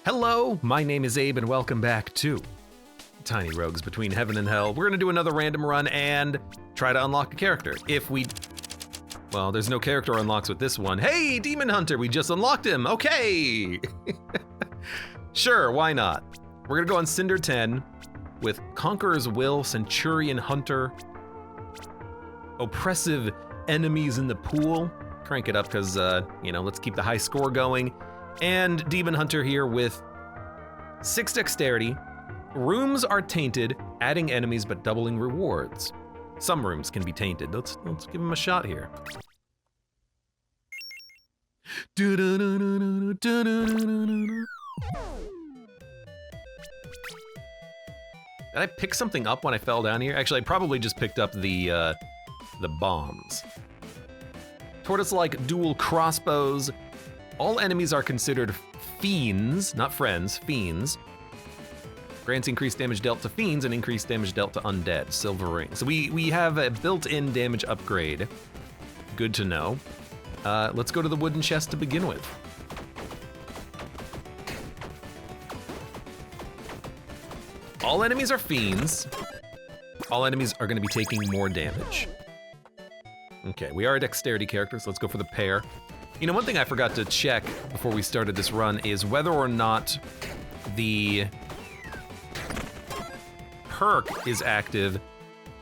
Hello, my name is Abe and welcome back to Tiny Rogues Between Heaven and Hell. We're gonna do another random run and try to unlock a character. Well, there's no character unlocks with this one. Hey, Demon Hunter, we just unlocked him, okay. Sure, why not? We're gonna go on Cinder 10 with Conqueror's Will, Centurion Hunter, Oppressive Enemies in the Pool. Crank it up because, let's keep the high score going. And Demon Hunter here with 6 dexterity. Rooms are tainted, adding enemies but doubling rewards. Some rooms can be tainted. Let's give him a shot here. Did I pick something up when I fell down here? Actually, I probably just picked up the bombs. Tortoise-like dual crossbows. All enemies are considered fiends, not friends, fiends. Grants increased damage dealt to fiends and increased damage dealt to undead. Silver ring. So we have a built-in damage upgrade. Good to know. Let's go to the wooden chest to begin with. All enemies are fiends. All enemies are gonna be taking more damage. Okay, we are a dexterity character, so let's go for the pair. You know, one thing I forgot to check before we started this run is whether or not the perk is active.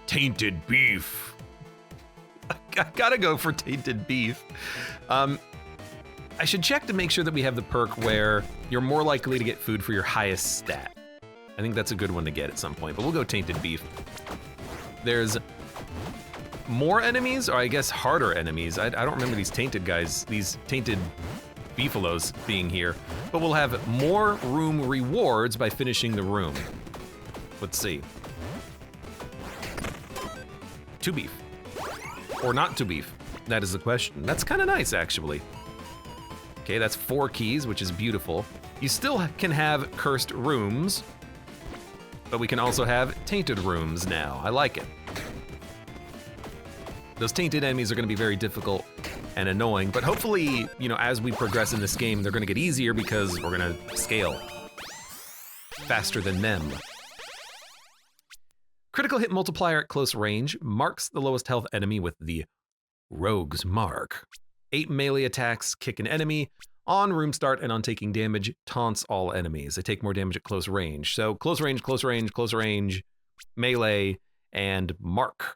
Tainted beef. I gotta go for tainted beef. I should check to make sure that we have the perk where you're more likely to get food for your highest stat. I think that's a good one to get at some point, but we'll go tainted beef. There's more enemies, or I guess harder enemies. I don't remember these tainted guys, these tainted beefalos being here, but we'll have more room rewards by finishing the room. Let's see. 2 beef. Or not 2 beef. That is the question. That's kind of nice, actually. Okay, that's 4 keys, which is beautiful. You still can have cursed rooms, but we can also have tainted rooms now. I like it. Those tainted enemies are gonna be very difficult and annoying, but hopefully, as we progress in this game, they're gonna get easier because we're gonna scale faster than them. Critical hit multiplier at close range marks the lowest health enemy with the Rogue's Mark. 8 melee attacks kick an enemy. On room start and on taking damage, taunts all enemies. They take more damage at close range. So close range, close range, close range, melee, and mark.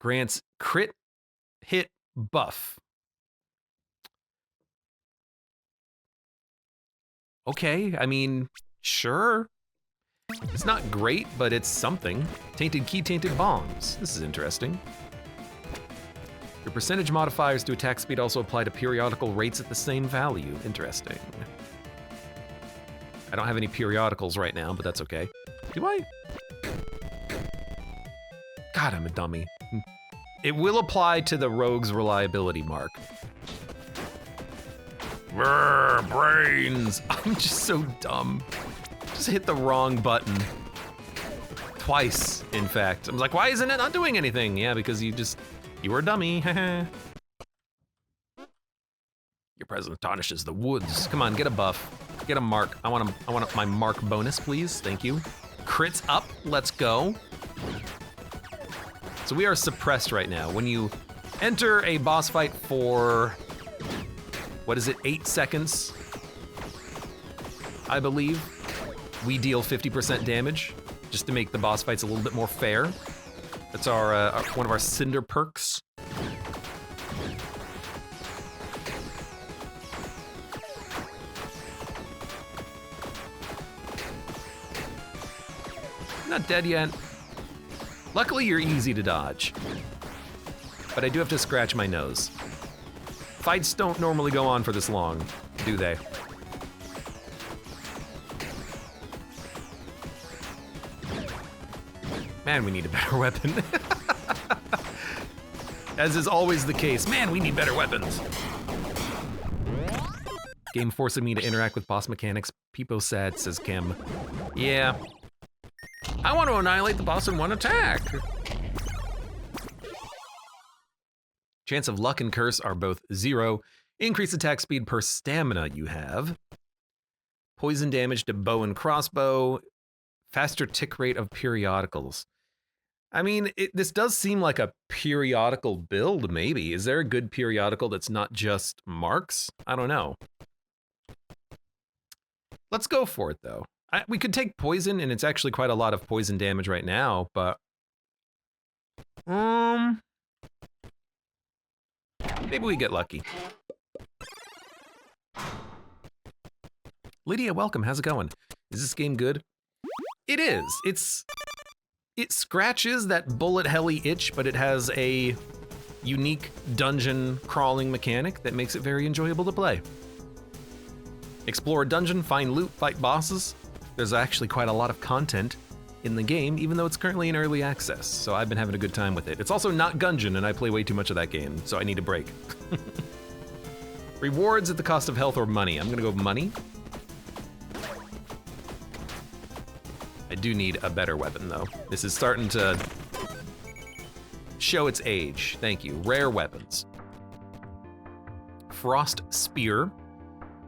Grants crit hit buff. Okay, I mean, sure. It's not great, but it's something. Tainted key, tainted bombs. This is interesting. Your percentage modifiers to attack speed also apply to periodical rates at the same value. Interesting. I don't have any periodicals right now, but that's okay. Do I? God, I'm a dummy. It will apply to the rogue's reliability mark. Brr, brains. I'm just so dumb. Just hit the wrong button. Twice, in fact. I'm like, why isn't it not doing anything? Yeah, because you were a dummy. Your presence tarnishes the woods. Come on, get a buff. Get a mark. I want my mark bonus, please. Thank you. Crits up. Let's go. So we are suppressed right now. When you enter a boss fight for, 8 seconds, I believe, we deal 50% damage, just to make the boss fights a little bit more fair. That's our one of our Cinder perks. Not dead yet. Luckily, you're easy to dodge, but I do have to scratch my nose. Fights don't normally go on for this long, do they? Man, we need a better weapon. As is always the case, man, we need better weapons. Game forcing me to interact with boss mechanics. Peepo sad, says Kim. Yeah. I want to annihilate the boss in one attack. Chance of luck and curse are both 0. Increase attack speed per stamina you have. Poison damage to bow and crossbow. Faster tick rate of periodicals. I mean, this does seem like a periodical build, maybe. Is there a good periodical that's not just marks? I don't know. Let's go for it, though. We could take poison, and it's actually quite a lot of poison damage right now, but... maybe we get lucky. Lydia, welcome. How's it going? Is this game good? It is. It scratches that bullet helly itch, but it has a unique dungeon crawling mechanic that makes it very enjoyable to play. Explore a dungeon, find loot, fight bosses. There's actually quite a lot of content in the game, even though it's currently in early access, so I've been having a good time with it. It's also not Gungeon, and I play way too much of that game, so I need a break. Rewards at the cost of health or money. I'm gonna go money. I do need a better weapon, though. This is starting to show its age. Thank you. Rare weapons. Frost Spear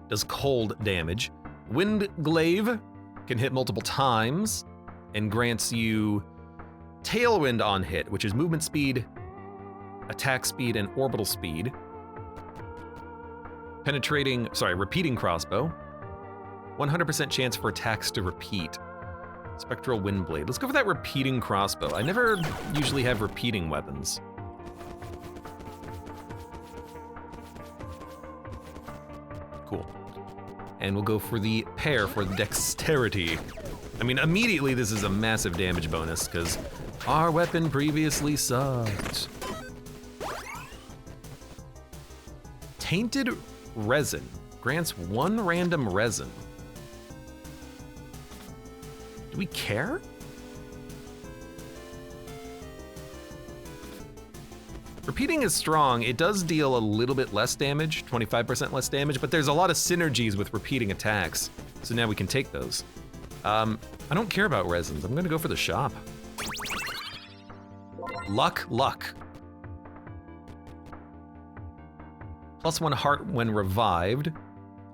does cold damage. Wind Glaive can hit multiple times and grants you Tailwind on hit, which is movement speed, attack speed, and orbital speed. Repeating crossbow. 100% chance for attacks to repeat. Spectral Windblade. Let's go for that repeating crossbow. I never usually have repeating weapons. Cool. And we'll go for the pair for the dexterity. I mean, immediately this is a massive damage bonus because our weapon previously sucked. Tainted Resin. Grants 1 random resin. Do we care? Repeating is strong. It does deal a little bit less damage, 25% less damage, but there's a lot of synergies with repeating attacks. So now we can take those. I don't care about resins. I'm gonna go for the shop. Luck. +1 heart when revived.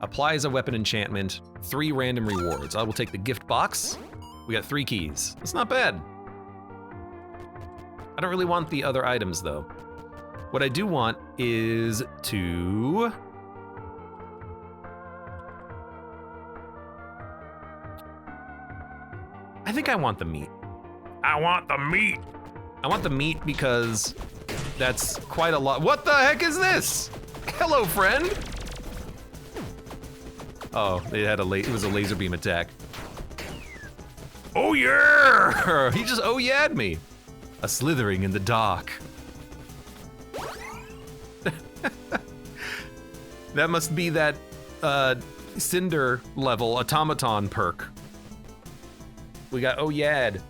Applies a weapon enchantment. 3 random rewards. I will take the gift box. We got 3 keys. That's not bad. I don't really want the other items, though. What I do want is to... I think I want the meat. I want the meat! I want the meat because that's quite a lot. What the heck is this? Hello, friend! Oh, it was a laser beam attack. Oh yeah! He just oh yeah'd me. A slithering in the dark. That must be that cinder level automaton perk. We got oh yeah'd.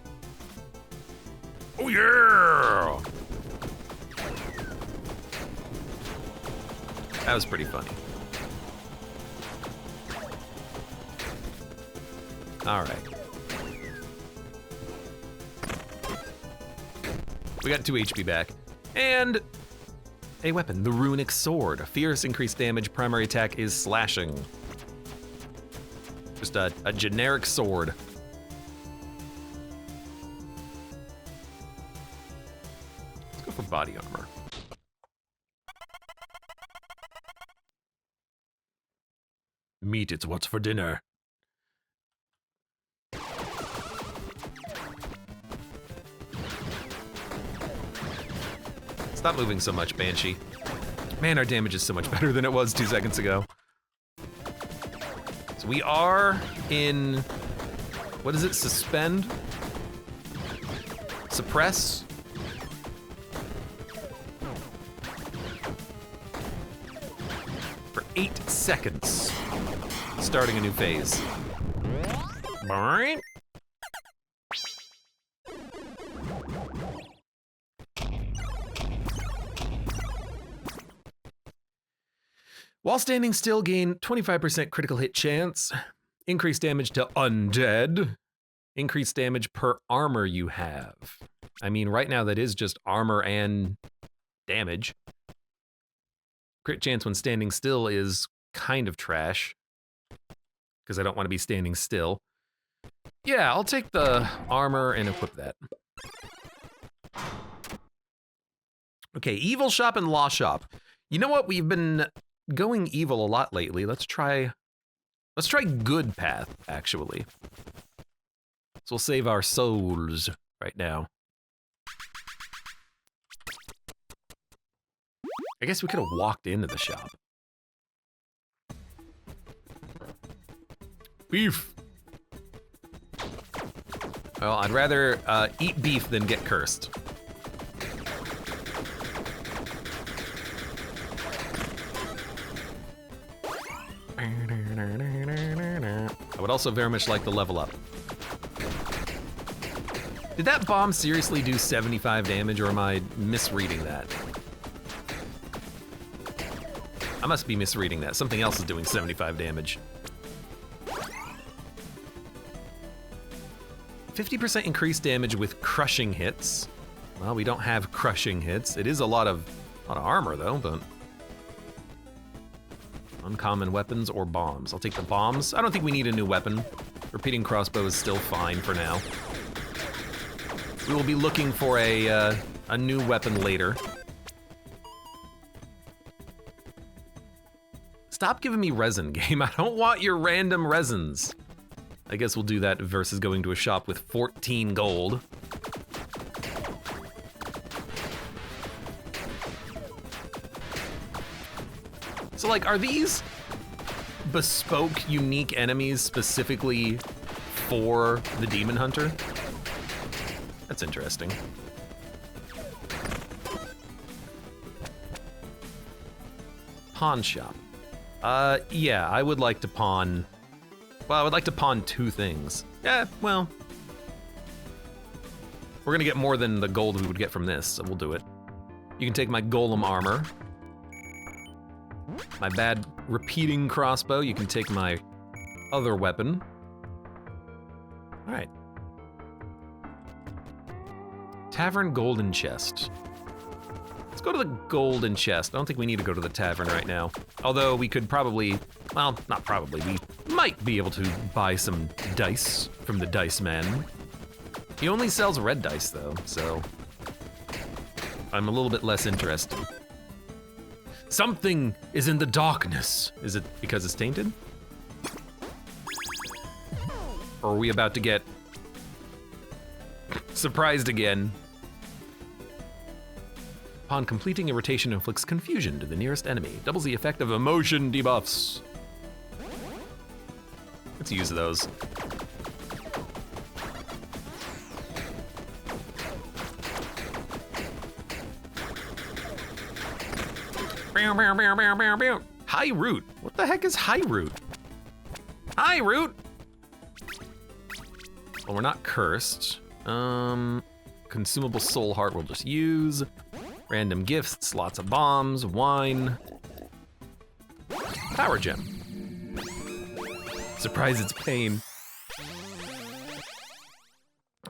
Oh yeah! That was pretty funny. All right. We got 2 HP back. And a weapon, the Runic Sword. Fierce increased damage, primary attack is slashing. Just a generic sword. Let's go for body armor. Meat, it's what's for dinner. Stop moving so much, Banshee. Man, our damage is so much better than it was 2 seconds ago. So we are in, what is it, suspend? Suppress? For 8 seconds. Starting a new phase. Alright. While standing still, gain 25% critical hit chance, increased damage to undead, increased damage per armor you have. I mean, right now that is just armor and damage. Crit chance when standing still is kind of trash, because I don't want to be standing still. Yeah, I'll take the armor and equip that. Okay, evil shop and law shop. You know what? We've been going evil a lot lately. Let's try good path, actually. So we'll save our souls right now. I guess we could have walked into the shop. Beef. Well, I'd rather eat beef than get cursed. I would also very much like to level up. Did that bomb seriously do 75 damage, or am I misreading that? I must be misreading that. Something else is doing 75 damage. 50% increased damage with crushing hits. Well, we don't have crushing hits. It is a lot of armor though, but uncommon weapons or bombs. I'll take the bombs. I don't think we need a new weapon. Repeating crossbow is still fine for now. We will be looking for a new weapon later. Stop giving me resin, game. I don't want your random resins. I guess we'll do that versus going to a shop with 14 gold. So, like, are these bespoke, unique enemies specifically for the Demon Hunter? That's interesting. Pawn shop. Yeah, I would like to pawn... Well, I would like to pawn two things. Yeah, well... We're gonna get more than the gold we would get from this, so we'll do it. You can take my golem armor. My bad repeating crossbow. You can take my other weapon. All right. Tavern golden chest. Let's go to the golden chest. I don't think we need to go to the tavern right now. Although we could probably, well, not probably, we might be able to buy some dice from the dice man. He only sells red dice though, so I'm a little bit less interested. Something is in the darkness. Is it because it's tainted? Or are we about to get surprised again? Upon completing a rotation, inflicts confusion to the nearest enemy. Doubles the effect of emotion debuffs. Let's use those. High root. What the heck is high root? High root. Well, we're not cursed. Consumable soul heart we'll just use. Random gifts, lots of bombs, wine. Power gem. Surprise, it's pain.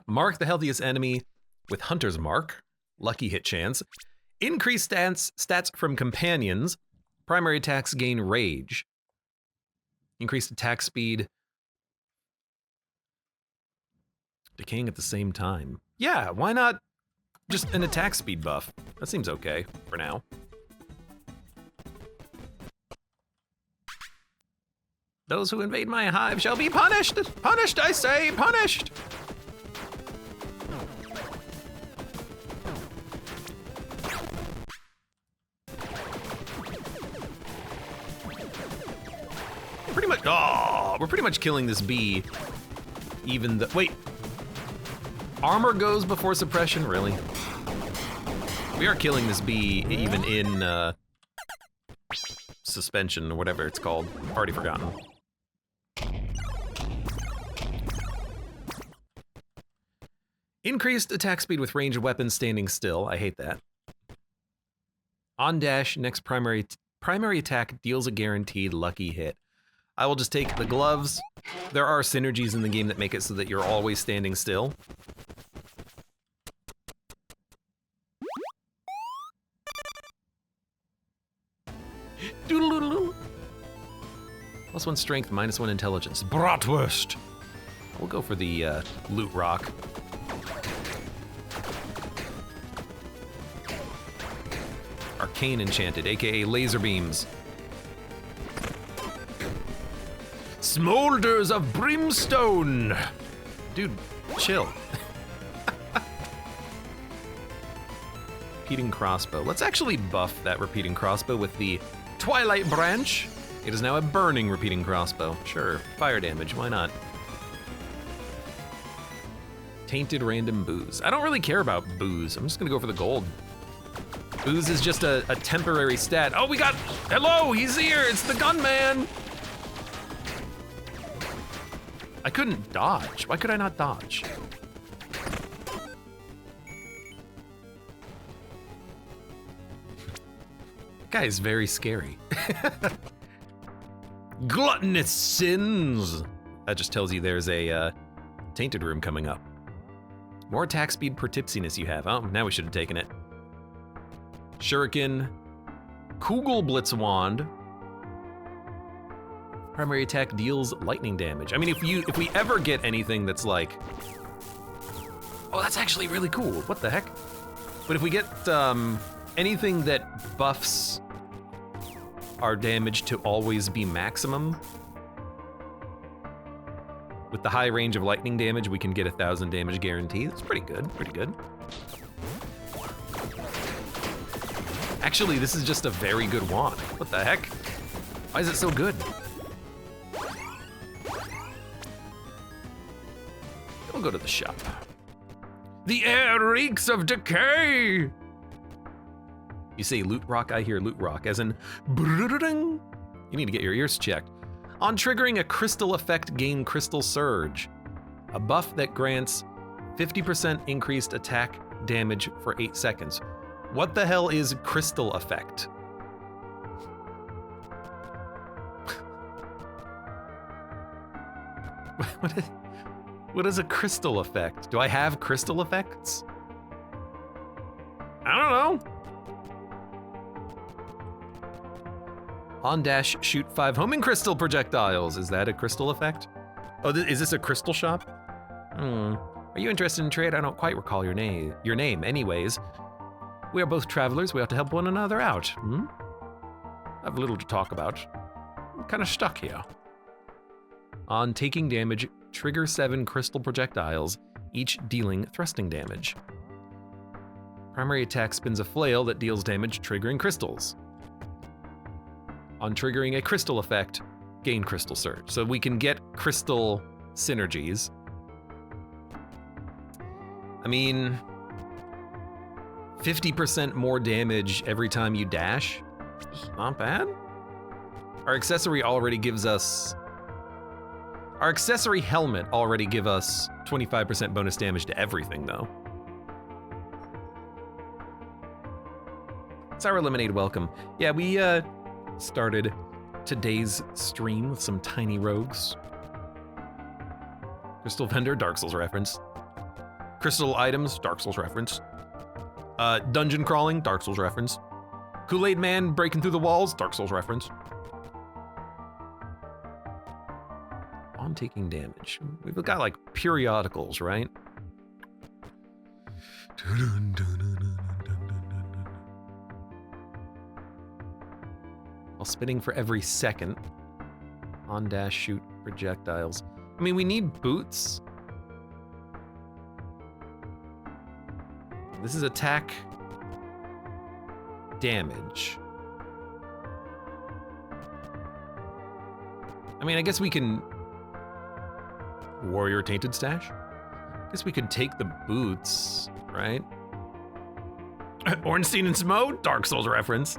Mark the healthiest enemy with Hunter's Mark. Lucky hit chance. Increased stats from companions. Primary attacks gain rage. Increased attack speed. Decaying at the same time. Yeah, why not just an attack speed buff? That seems okay for now. Those who invade my hive shall be punished! Punished, I say, punished! Pretty much, oh, we're pretty much killing this bee. Even the, wait. Armor goes before suppression, really? We are killing this bee even in suspension or whatever it's called. Already forgotten. Increased attack speed with ranged weapons standing still. I hate that. On dash, next primary attack deals a guaranteed lucky hit. I will just take the gloves. There are synergies in the game that make it so that you're always standing still. +1 strength, -1 intelligence. Bratwurst! We'll go for the loot rock. Arcane enchanted, aka laser beams. Smolders of brimstone! Dude, chill. Repeating crossbow. Let's actually buff that repeating crossbow with the Twilight Branch. It is now a burning repeating crossbow. Sure, fire damage, why not? Tainted random booze. I don't really care about booze. I'm just gonna go for the gold. Booze is just a temporary stat. Oh, we got, hello, he's here, it's the gunman. I couldn't dodge. Why could I not dodge? That guy is very scary. Gluttonous sins. That just tells you there's a tainted room coming up. More attack speed per tipsiness you have. Oh, now we should have taken it. Shuriken, Kugel Blitz Wand. Primary attack deals lightning damage. I mean, if we ever get anything that's like, oh, that's actually really cool. What the heck? But if we get anything that buffs our damage to always be maximum, with the high range of lightning damage, we can get 1,000 damage guaranteed. It's pretty good, pretty good. Actually, this is just a very good wand. What the heck? Why is it so good? We'll go to the shop. The air reeks of decay! You say loot rock, I hear loot rock, as in brrrring. You need to get your ears checked. On triggering a crystal effect, gain crystal surge. A buff that grants 50% increased attack damage for 8 seconds. What the hell is crystal effect? What is a crystal effect? Do I have crystal effects? I don't know. On dash, shoot 5 homing crystal projectiles. Is that a crystal effect? Oh, is this a crystal shop? Are you interested in trade? I don't quite recall your name. Anyways, we are both travelers. We ought to help one another out. I have little to talk about. I'm kind of stuck here. On taking damage, trigger 7 crystal projectiles, each dealing thrusting damage. Primary attack spins a flail that deals damage, triggering crystals. On triggering a crystal effect, gain crystal surge. So we can get crystal synergies. I mean, 50% more damage every time you dash. Not bad. Our accessory already gives us... Our accessory helmet already give us 25% bonus damage to everything, though. Sour Lemonade, welcome. Yeah, we started today's stream with some tiny rogues. Crystal Vendor, Dark Souls reference. Crystal items, Dark Souls reference. Dungeon crawling, Dark Souls reference. Kool-Aid man breaking through the walls, Dark Souls reference. On taking damage. We've got like periodicals, right? While spinning for every second. On dash, shoot projectiles. I mean, we need boots. This is attack damage. I mean, I guess we can... Warrior Tainted Stash? I guess we could take the boots, right? Ornstein and Smo? Dark Souls reference.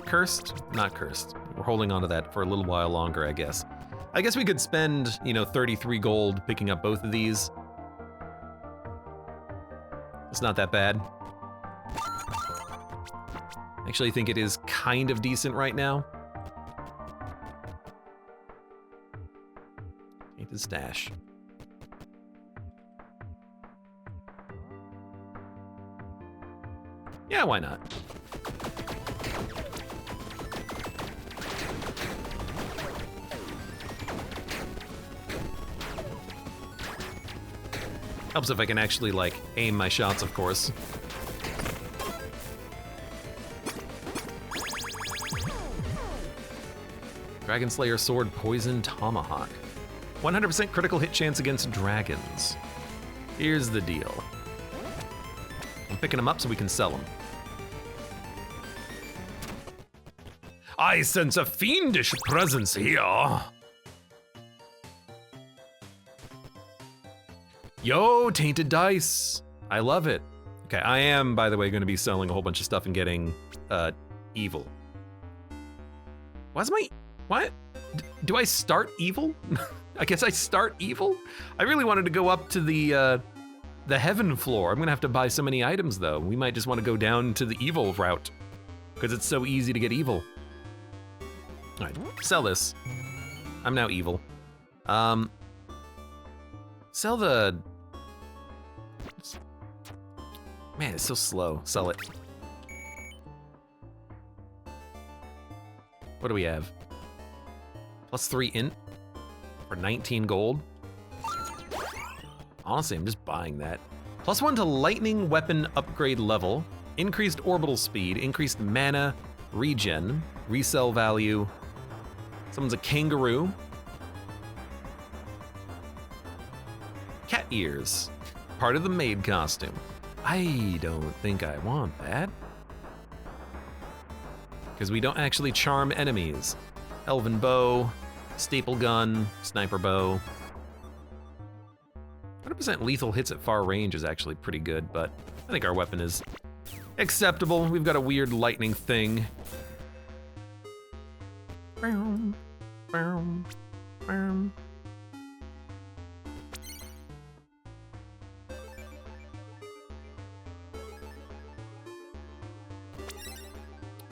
Cursed? Not cursed. We're holding on to that for a little while longer, I guess. I guess we could spend, 33 gold picking up both of these. It's not that bad. I actually think it is kind of decent right now. Tainted Stash. Yeah, why not? Helps if I can actually, like, aim my shots, of course. Dragon Slayer Sword Poison Tomahawk. 100% critical hit chance against dragons. Here's the deal. I'm picking them up so we can sell them. I sense a fiendish presence here. Yo, tainted dice. I love it. Okay, I am, by the way, going to be selling a whole bunch of stuff and getting evil. What? Do I start evil? I guess I start evil? I really wanted to go up to the heaven floor. I'm gonna have to buy so many items though. We might just want to go down to the evil route because it's so easy to get evil. All right, sell this. I'm now evil. Sell the... Man, it's so slow. Sell it. What do we have? +3 int for 19 gold. Honestly, I'm just buying that. +1 to lightning weapon upgrade level, increased orbital speed, increased mana, regen, resell value. Someone's a kangaroo. Cat ears, part of the maid costume. I don't think I want that. Because we don't actually charm enemies. Elven bow, staple gun, sniper bow. 100% lethal hits at far range is actually pretty good, but I think our weapon is acceptable. We've got a weird lightning thing.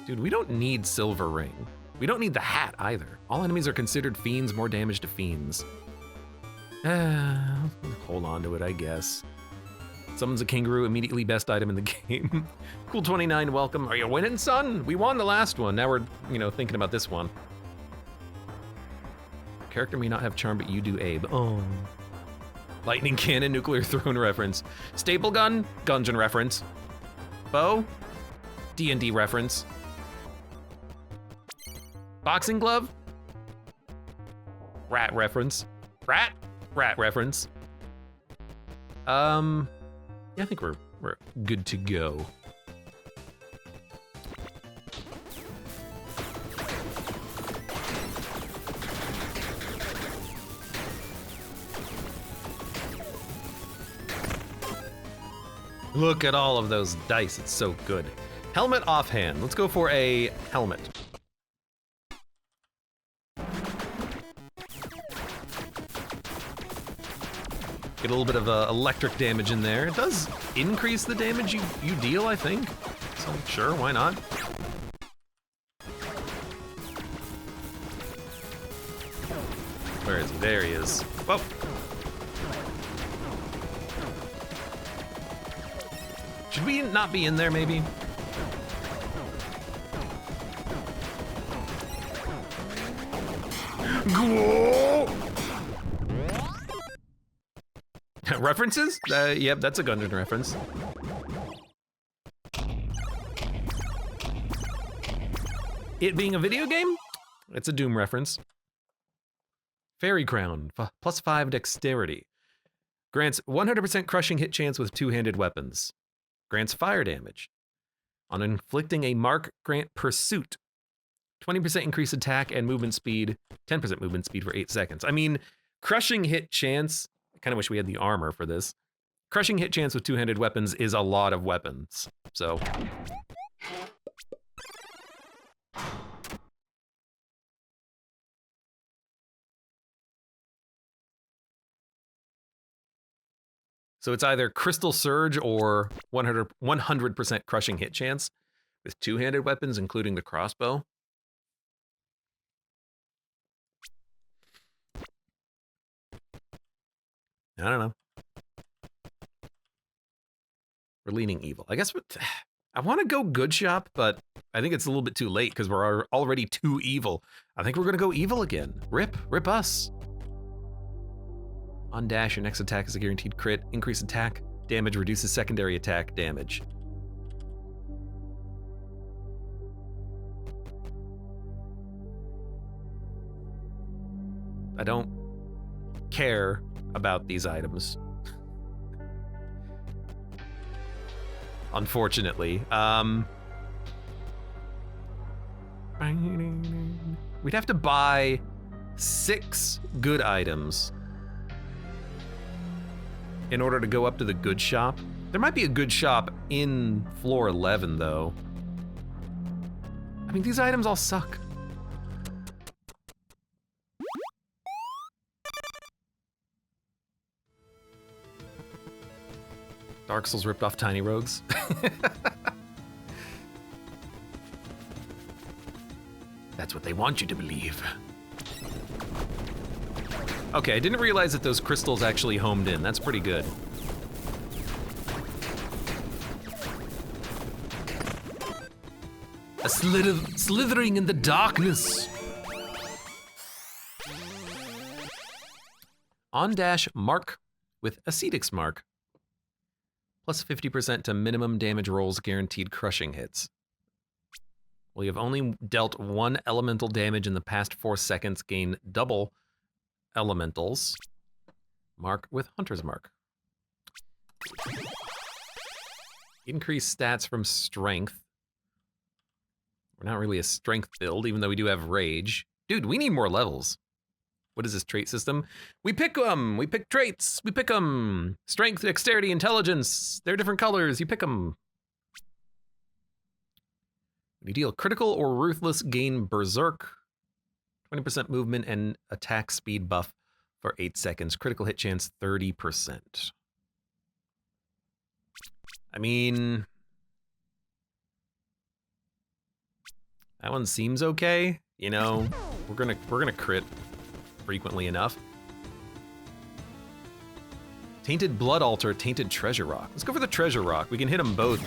Dude, we don't need Silver Ring. We don't need the hat either. All enemies are considered fiends, more damage to fiends. Hold on to it, I guess. Summons a kangaroo, immediately best item in the game. Cool 29, welcome. Are you winning, son? We won the last one. Now we're, thinking about this one. Character may not have charm, but you do, Abe. Oh. Lightning cannon, nuclear throne reference. Staple gun, Gungeon reference. Bow, D&D reference. Boxing glove, rat reference. Rat reference. Yeah, I think we're good to go. Look at all of those dice, it's so good. Helmet offhand, let's go for a helmet. Get a little bit of electric damage in there. It does increase the damage you deal, I think. So sure, why not? Where is he? There he is. Whoa. Should we not be in there, maybe? References? Yep, that's a Gungeon reference. It being a video game? It's a Doom reference. Fairy Crown, +5 dexterity. Grants 100% crushing hit chance with two-handed weapons. Grants fire damage. On inflicting a mark, grant pursuit. 20% increased attack and movement speed, 10% movement speed for 8 seconds. I mean, crushing hit chance, I kind of wish we had the armor for this. Crushing hit chance with two-handed weapons is a lot of weapons, so. So it's either Crystal Surge or 100% crushing hit chance with two-handed weapons, including the crossbow. I don't know. We're leaning evil. I guess I want to go good shop, but I think it's a little bit too late because we're already too evil. I think we're going to go evil again. Rip us. On dash, your next attack is a guaranteed crit. Increase attack damage, reduces secondary attack damage. I don't care about these items. Unfortunately. We'd have to buy 6 good items in order to go up to the good shop. There might be a good shop in floor 11, though. I mean, these items all suck. Dark Souls ripped off Tiny Rogues. That's what they want you to believe. Okay, I didn't realize that those crystals actually homed in. That's pretty good. A slithering in the darkness. On dash mark with Ascetics mark. Plus 50% to minimum damage rolls guaranteed crushing hits. Well, you've only dealt 1 elemental damage in the past 4 seconds, gain double elementals. Mark with Hunter's Mark. Increase stats from strength. We're not really a strength build, even though we do have rage. Dude, we need more levels. What is this trait system? We pick them. We pick traits. We pick them. Strength, dexterity, intelligence. They're different colors. You pick them. When you deal critical or ruthless, gain berserk. 20% movement and attack speed buff for 8 seconds. Critical hit chance 30%. I mean, that one seems okay. You know, we're gonna crit frequently enough. Tainted Blood Altar, Tainted Treasure Rock. Let's go for the Treasure Rock. We can hit them both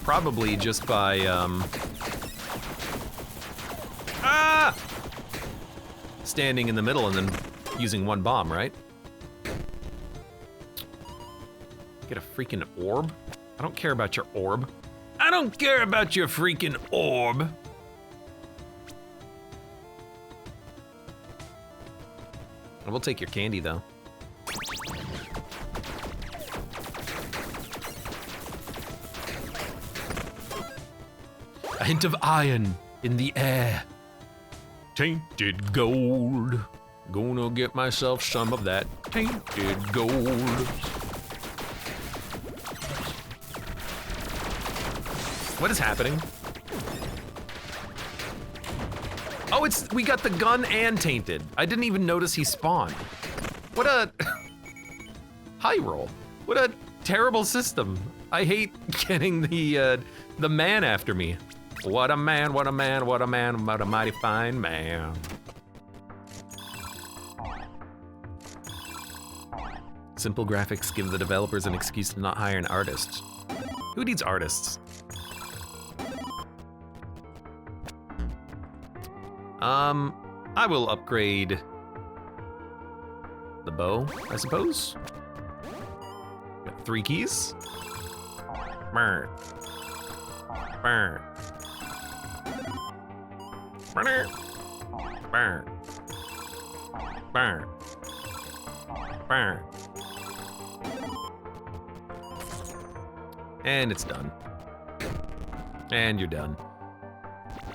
probably just by standing in the middle and then using 1 bomb, right? Get a freaking orb? I don't care about your orb. I don't care about your freaking orb. I will take your candy, though. A hint of iron in the air. Tainted gold. Gonna get myself some of that tainted gold. What is happening? Oh, we got the gun and tainted. I didn't even notice he spawned. What a high roll. What a terrible system. I hate getting the man after me. What a man, what a man, what a man, what a mighty fine man. Simple graphics give the developers an excuse to not hire an artist. Who needs artists? I will upgrade the bow, I suppose. Got 3 keys. Burn. Burn. Burn. Burn. Burn. Burn. And it's done. And you're done.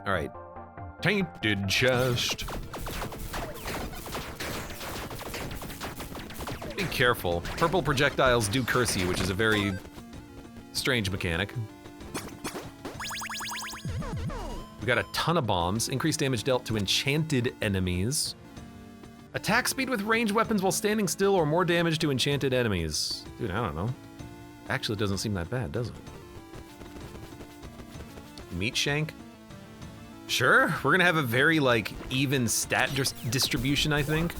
All right. Tainted chest. Be careful. Purple projectiles do curse you, which is a very strange mechanic. We got a ton of bombs. Increased damage dealt to enchanted enemies. Attack speed with ranged weapons while standing still, or more damage to enchanted enemies. Dude, I don't know. Actually, it doesn't seem that bad, does it? Meat shank? Sure, we're gonna have a very, like, even stat distribution, I think.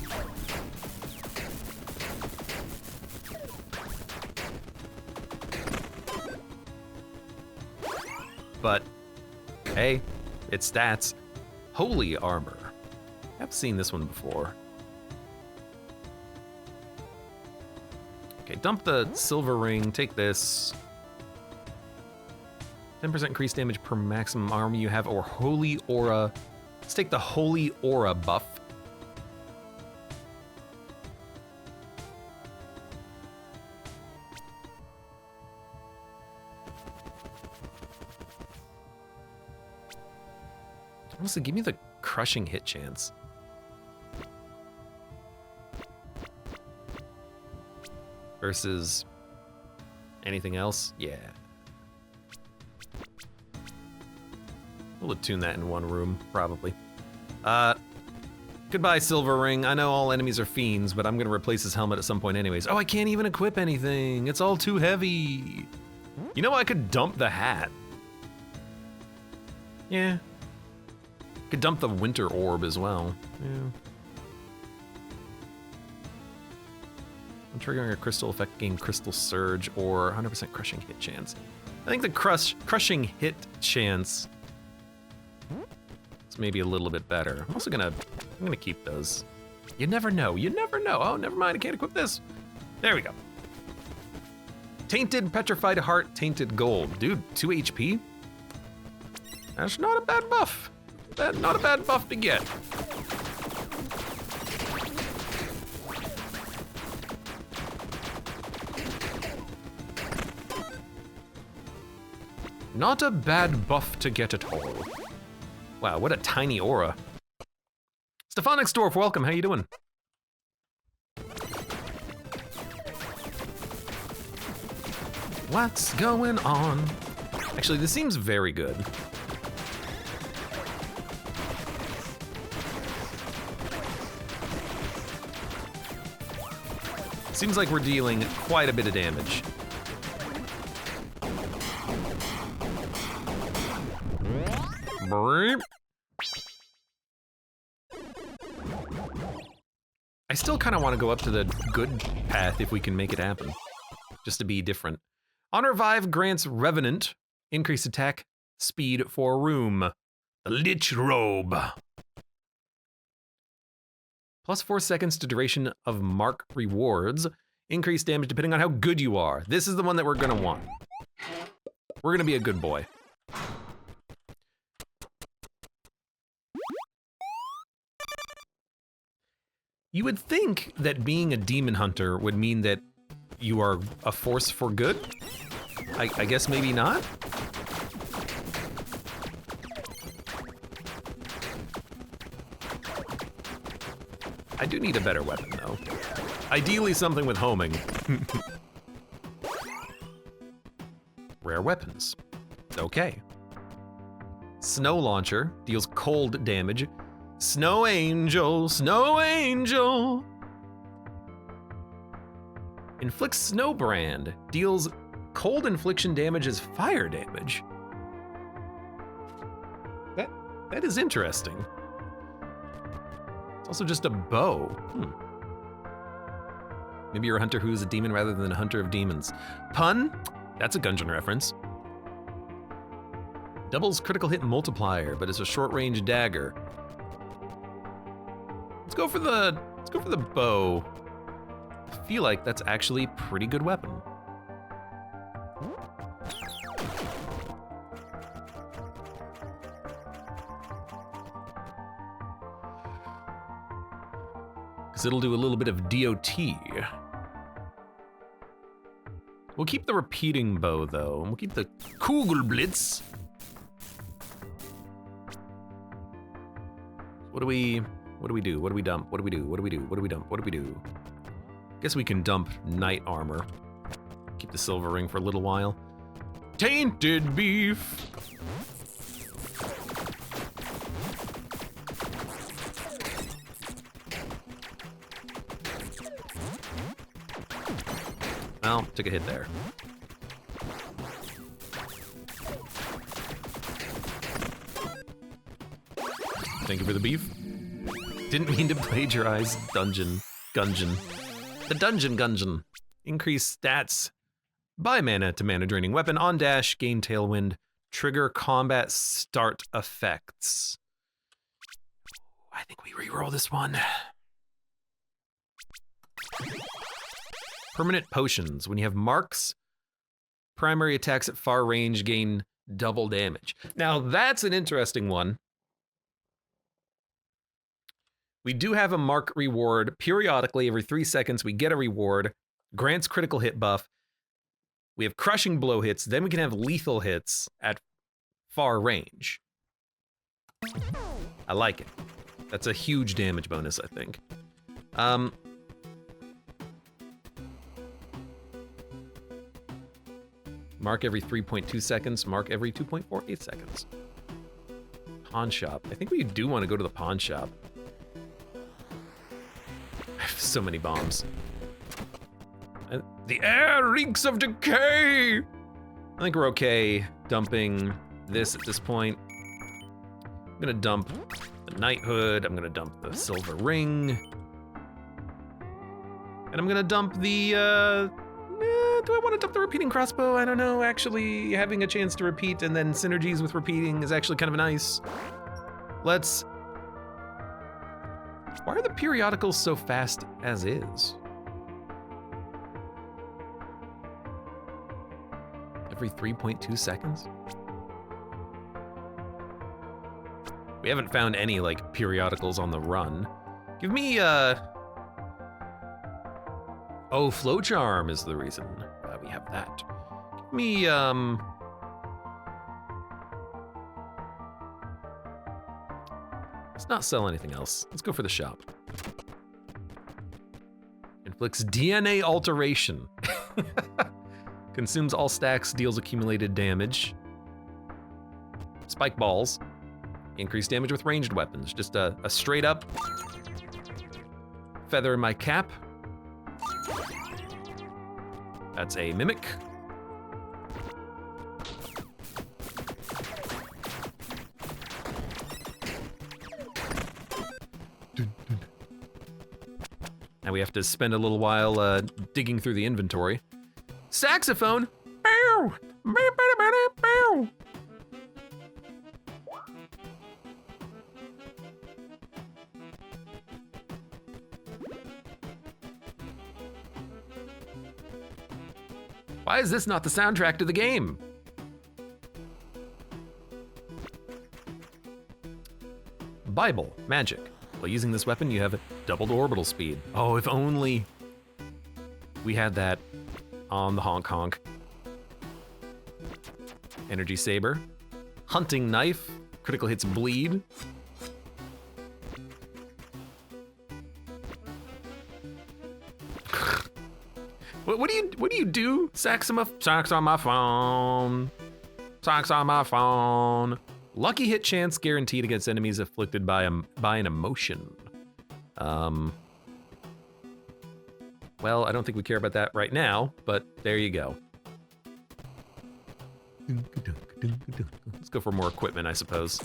But, hey, it's stats. Holy armor. I've seen this one before. Okay, dump the silver ring, take this. 10% increased damage per maximum armor you have, or holy aura. Let's take the holy aura buff. Honestly, give me the crushing hit chance. Versus anything else? Yeah. We'll attune that in one room, probably. Goodbye, Silver Ring. I know all enemies are fiends, but I'm gonna replace his helmet at some point anyways. Oh, I can't even equip anything. It's all too heavy. You know, I could dump the hat. Yeah. Could dump the winter orb as well. Yeah. I'm triggering a crystal effect, gain crystal surge, or 100% crushing hit chance. I think the crushing hit chance is maybe a little bit better. I'm gonna keep those. You never know, you never know. Oh, never mind, I can't equip this. There we go. Tainted Petrified Heart, Tainted Gold. Dude, 2 HP? That's not a bad buff. Not a bad buff to get. Not a bad buff to get at all. Wow, what a tiny aura. Stefanix Dwarf, welcome, how you doing? What's going on? Actually, this seems very good. Seems like we're dealing quite a bit of damage. I still kind of want to go up to the good path if we can make it happen, just to be different. Honor Vive grants Revenant increased attack speed for room. The Lich Robe. Plus 4 seconds to duration of mark rewards. Increased damage depending on how good you are. This is the one that we're gonna want. We're gonna be a good boy. You would think that being a demon hunter would mean that you are a force for good? I guess maybe not? I do need a better weapon, though. Ideally something with homing. Rare weapons. Okay. Snow Launcher deals cold damage. Snow Angel, Snow Angel. Inflicts Snow Brand, deals cold infliction damage as fire damage. That is interesting. It's also just a bow. Maybe you're a hunter who's a demon rather than a hunter of demons. Pun? That's a Gungeon reference. Doubles critical hit multiplier, but it's a short range dagger. Let's go for the bow. I feel like that's actually a pretty good weapon. Because it'll do a little bit of DOT. We'll keep the repeating bow though. We'll keep the Kugelblitz. What do we do? What do we dump? What do we do? What do we do? What do we dump? What do we do? Guess we can dump knight armor. Keep the silver ring for a little while. Tainted beef. Well, took a hit there. Thank you for the beef. Didn't mean to plagiarize Gungeon. The Dungeon Gungeon. Increase stats. Buy mana to mana draining weapon. On dash, gain tailwind. Trigger combat start effects. I think we reroll this one. Permanent potions. When you have marks, primary attacks at far range gain double damage. Now, that's an interesting one. We do have a mark reward. Periodically, every 3 seconds, we get a reward. Grants critical hit buff. We have crushing blow hits. Then we can have lethal hits at far range. I like it. That's a huge damage bonus, I think. Mark every 3.2 seconds. Mark every 2.48 seconds. Pawn shop. I think we do want to go to the pawn shop. I have so many bombs. The air reeks of decay! I think we're okay dumping this at this point. I'm gonna dump the knighthood, I'm gonna dump the silver ring. And I'm gonna dump the, do I wanna dump the repeating crossbow? I don't know, actually having a chance to repeat and then synergies with repeating is actually kind of nice. Let's, why are the periodicals so fast as is? Every 3.2 seconds? We haven't found any, like, periodicals on the run. Give me, oh, flow charm is the reason we have that. Give me, let's not sell anything else. Let's go for the shop. Inflicts DNA alteration. Consumes all stacks, deals accumulated damage. Spike balls. Increased damage with ranged weapons. Just a straight up feather in my cap. That's a mimic. Now we have to spend a little while digging through the inventory. Saxophone. Why is this not the soundtrack to the game? Bible, magic. While using this weapon, you have doubled orbital speed. Oh, if only we had that on the honk honk. Energy saber. Hunting knife. Critical hits bleed. What do you do? Sax on my phone. Sax on my phone. Lucky hit chance guaranteed against enemies afflicted by an emotion. Well, I don't think we care about that right now, but there you go. Let's go for more equipment, I suppose.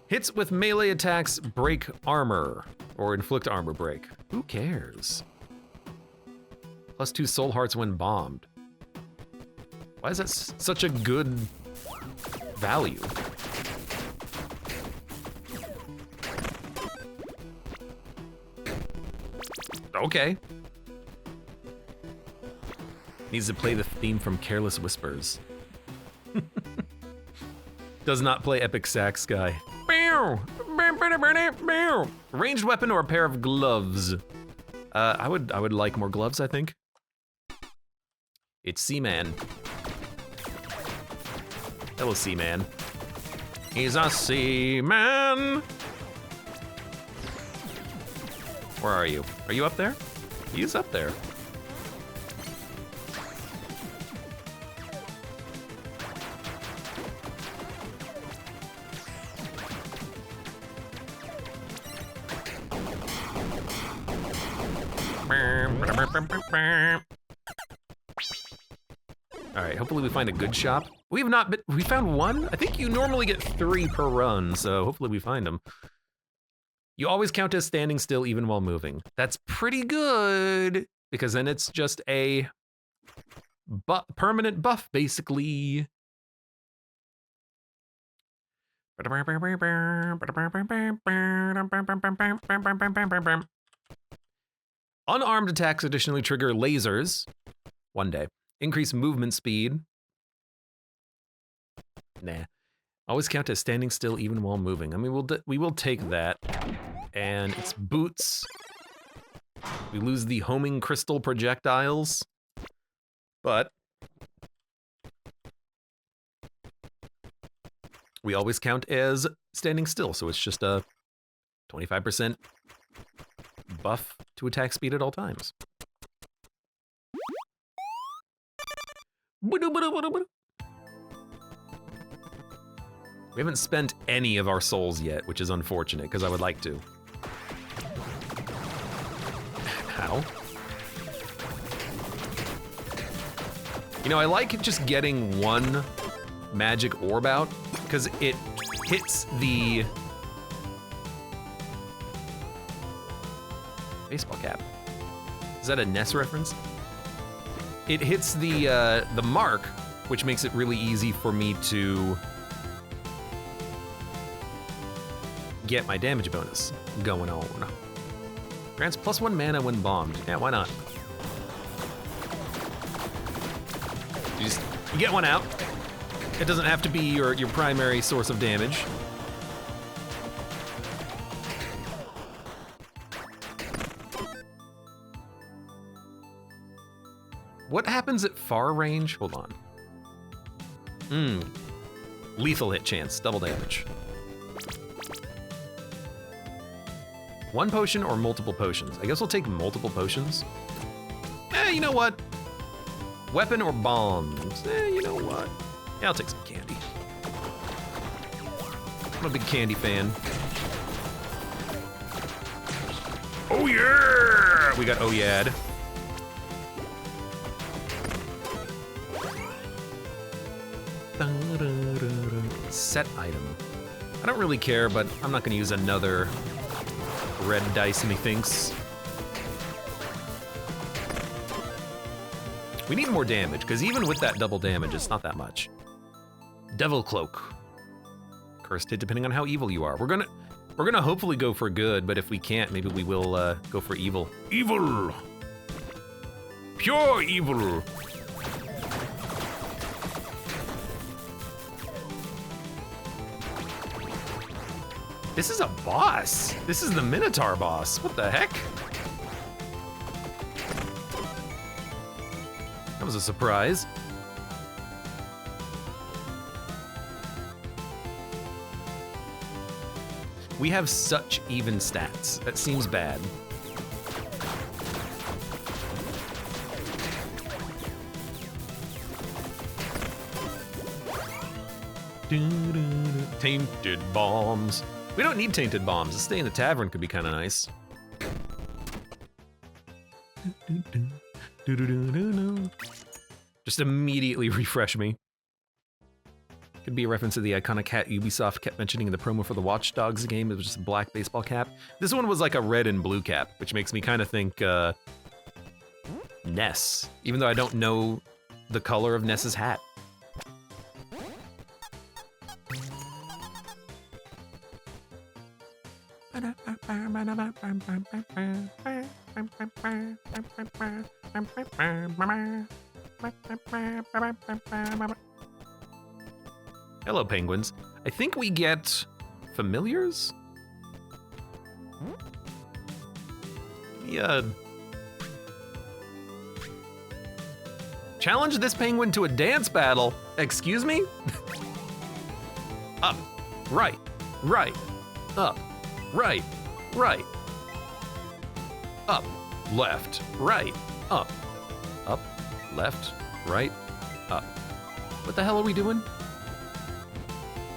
Hits with melee attacks break armor, or inflict armor break. Who cares? +2 soul hearts when bombed. Why is that such a good value? Okay. Needs to play the theme from Careless Whispers. Does not play Epic Sax Guy. Ranged weapon or a pair of gloves? I would like more gloves, I think. It's Seaman. Hello, Seaman. He's a Seaman. Where are you? Are you up there? He's up there. All right, hopefully we find a good shop. We have not been, we found one? I think you normally get 3 per run, so hopefully we find them. You always count as standing still even while moving. That's pretty good, because then it's just a permanent buff, basically. Unarmed attacks additionally trigger lasers. One day. Increase movement speed. Nah. Always count as standing still even while moving. I mean, we will take that. And it's boots. We lose the homing crystal projectiles. But we always count as standing still, so it's just a 25% buff to attack speed at all times. We haven't spent any of our souls yet, which is unfortunate, because I would like to. How? You know, I like just getting one magic orb out, because it hits the baseball cap. Is that a Ness reference? It hits the mark, which makes it really easy for me to get my damage bonus going on. Grants +1 mana when bombed. Yeah, why not? You get one out. It doesn't have to be your primary source of damage. What happens at far range? Hold on. Lethal hit chance, double damage. One potion or multiple potions? I guess we'll take multiple potions. You know what? Weapon or bombs? You know what? Yeah, I'll take some candy. I'm a big candy fan. Oh yeah! We got oh yeah. Set item. I don't really care, but I'm not gonna use another red dice, methinks. We need more damage, because even with that double damage, it's not that much. Devil Cloak. Cursed hit depending on how evil you are. We're gonna hopefully go for good, but if we can't, maybe we will go for evil. Evil! Pure evil! This is a boss. This is the Minotaur boss. What the heck? That was a surprise. We have such even stats. That seems bad. Tainted bombs. We don't need tainted bombs. A stay in the tavern could be kind of nice. Just immediately refresh me. Could be a reference to the iconic hat Ubisoft kept mentioning in the promo for the Watch Dogs game. It was just a black baseball cap. This one was like a red and blue cap, which makes me kind of think Ness, even though I don't know the color of Ness's hat. Hello, penguins. I think we get familiars? Yeah. Challenge this penguin to a dance battle. Excuse me? Up, right, right, up, right, right. Up, left, right, up, left, right, up. What the hell are we doing?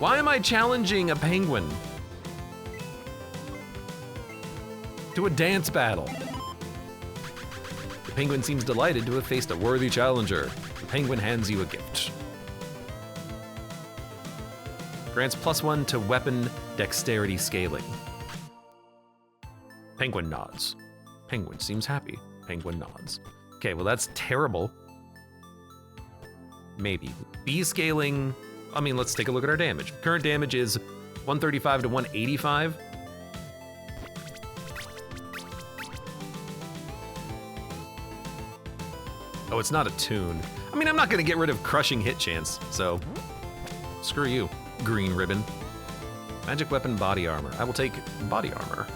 Why am I challenging a penguin to a dance battle? The penguin seems delighted to have faced a worthy challenger. The penguin hands you a gift. Grants +1 to weapon dexterity scaling. Penguin nods. Penguin seems happy. Penguin nods. Okay, well that's terrible. Maybe. B scaling, I mean, let's take a look at our damage. Current damage is 135 to 185. Oh, it's not a tune. I mean, I'm not going to get rid of crushing hit chance, so screw you, green ribbon. Magic weapon, body armor. I will take body armor.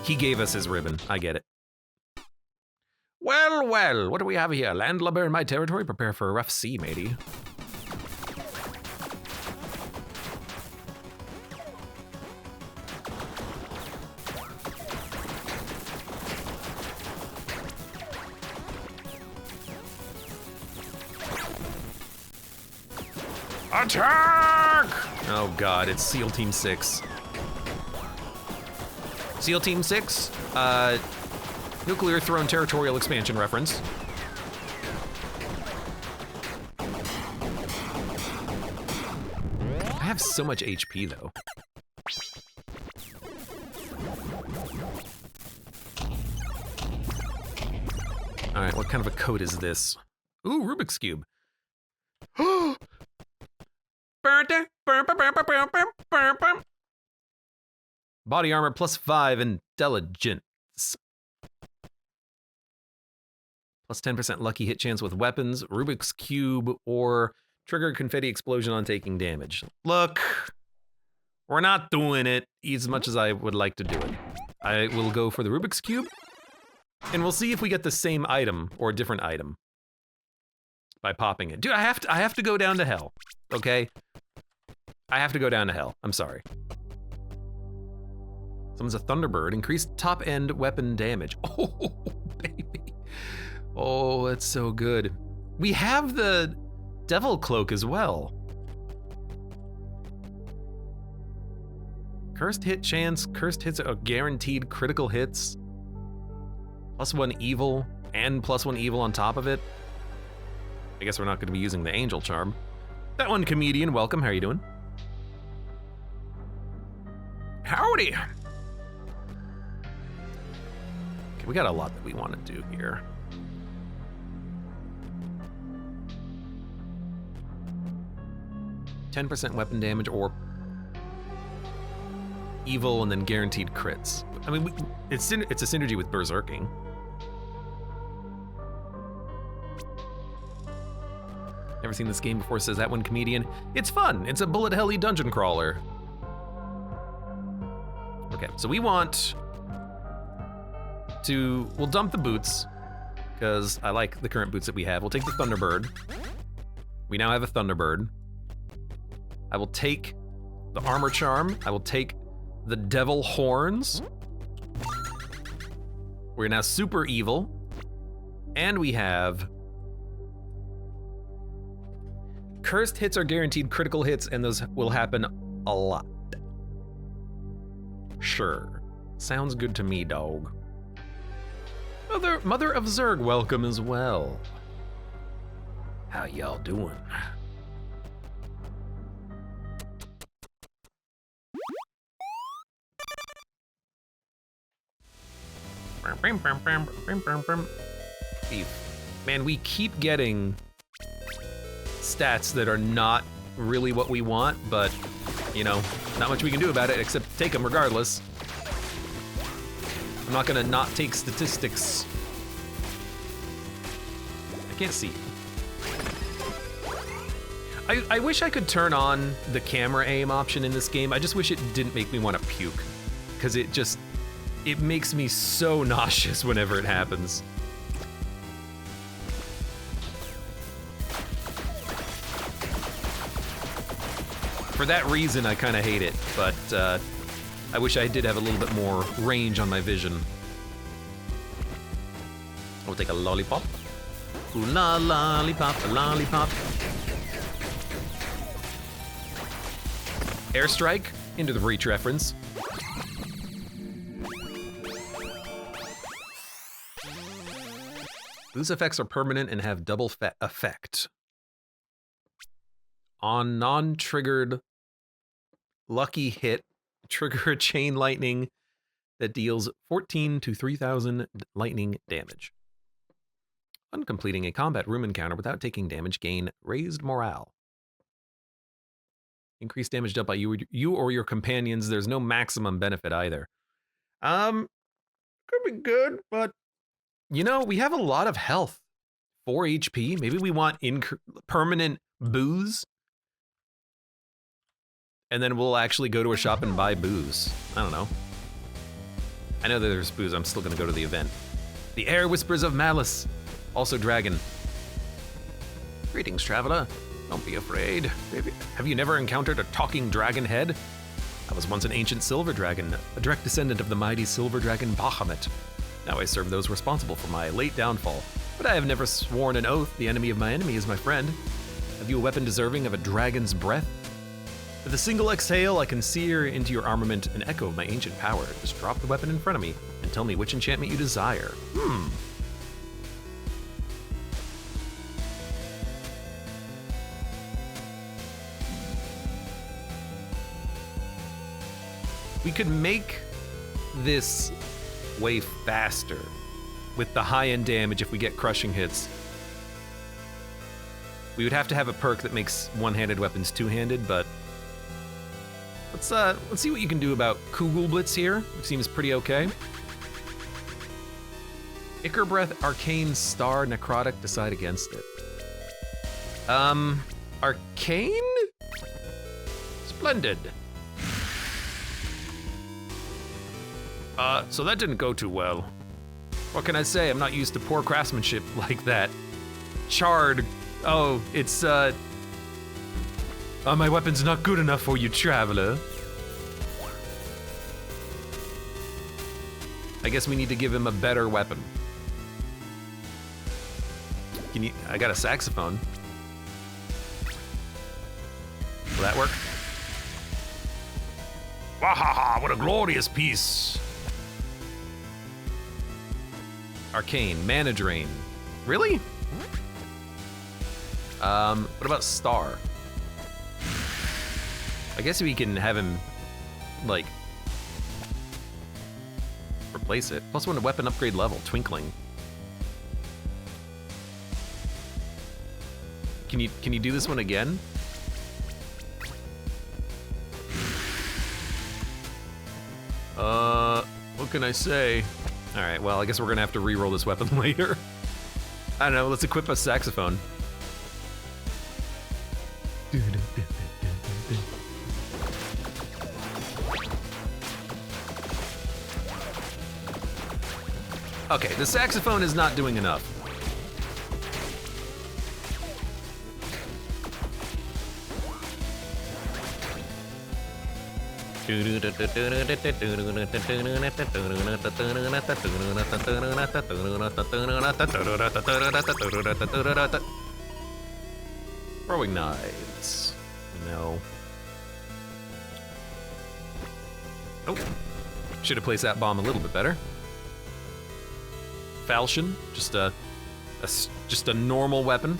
He gave us his ribbon. I get it. Well, well, what do we have here? Landlubber in my territory? Prepare for a rough sea, matey. Attack! Oh god, it's SEAL Team 6. SEAL Team 6, Nuclear Throne Territorial Expansion reference. I have so much HP, though. Alright, what kind of a code is this? Ooh, Rubik's Cube. Body armor +5 intelligence. +10% lucky hit chance with weapons, Rubik's Cube, or trigger confetti explosion on taking damage. Look, we're not doing it as much as I would like to do it. I will go for the Rubik's Cube, and we'll see if we get the same item or a different item by popping it. Dude, I have to go down to hell, okay? I have to go down to hell. I'm sorry. Someone's a Thunderbird. Increased top-end weapon damage. Oh, baby. Oh, that's so good. We have the Devil Cloak as well. Cursed hit chance. Cursed hits are guaranteed critical hits. +1 evil and +1 evil on top of it. I guess we're not going to be using the Angel Charm. That one, comedian. Welcome. How are you doing? Howdy. Okay, we got a lot that we want to do here. %10 weapon damage or evil and then guaranteed crits. I mean, it's a synergy with berserking. Never seen this game before, says that one, comedian. It's fun. It's a bullet helly dungeon crawler. Okay, so we want to, we'll dump the boots, because I like the current boots that we have. We'll take the Thunderbird. We now have a Thunderbird. I will take the Armor Charm. I will take the Devil Horns. We're now super evil. And we have cursed hits are guaranteed critical hits, and those will happen a lot. Sure. Sounds good to me, dog. Mother of Zerg, welcome as well. How y'all doing? Man, we keep getting stats that are not really what we want, but, you know, not much we can do about it except take them regardless. I'm not gonna not take statistics. I can't see. I wish I could turn on the camera aim option in this game. I just wish it didn't make me want to puke, because it makes me so nauseous whenever it happens. For that reason, I kind of hate it, but I wish I did have a little bit more range on my vision. We'll take a lollipop. Ooh la lollipop, a lollipop. Airstrike, into the Reach reference. These effects are permanent and have double effect. On non-triggered lucky hit, trigger a chain lightning that deals 14 to 3,000 lightning damage. On completing a combat room encounter without taking damage, gain raised morale. Increased damage dealt by you or your companions. There's no maximum benefit either. Could be good, but you know, we have a lot of health. 4 HP. Maybe we want permanent booze. And then we'll actually go to a shop and buy booze. I don't know. I know that there's booze. I'm still gonna go to the event. The air whispers of malice. Also dragon. Greetings, traveler. Don't be afraid. Have you never encountered a talking dragon head? I was once an ancient silver dragon, a direct descendant of the mighty silver dragon Bahamut. Now I serve those responsible for my late downfall, but I have never sworn an oath the enemy of my enemy is my friend. Have you a weapon deserving of a dragon's breath? With a single exhale, I can sear into your armament an echo of my ancient power. Just drop the weapon in front of me and tell me which enchantment you desire. We could make this way faster with the high-end damage if we get crushing hits. We would have to have a perk that makes one-handed weapons two-handed, but let's see what you can do about Kugelblitz here, which seems pretty okay. Ichor Breath, Arcane, Star, Necrotic, decide against it. Arcane? Splendid. So that didn't go too well. What can I say? I'm not used to poor craftsmanship like that. Charred. Oh, it's, my weapon's not good enough for you, traveler. I guess we need to give him a better weapon. I got a saxophone. Will that work? Wahaha, what a glorious piece. Arcane, Mana Drain. Really? What about Star? I guess we can have him, like, replace it. +1 to weapon upgrade level, Twinkling. Can you do this one again? What can I say? All right, well, I guess we're gonna have to re-roll this weapon later. I don't know, let's equip a saxophone. Okay, the saxophone is not doing enough. Throwing knives. No. Oh. Should have placed that bomb a little bit better. Falchion, just a normal weapon.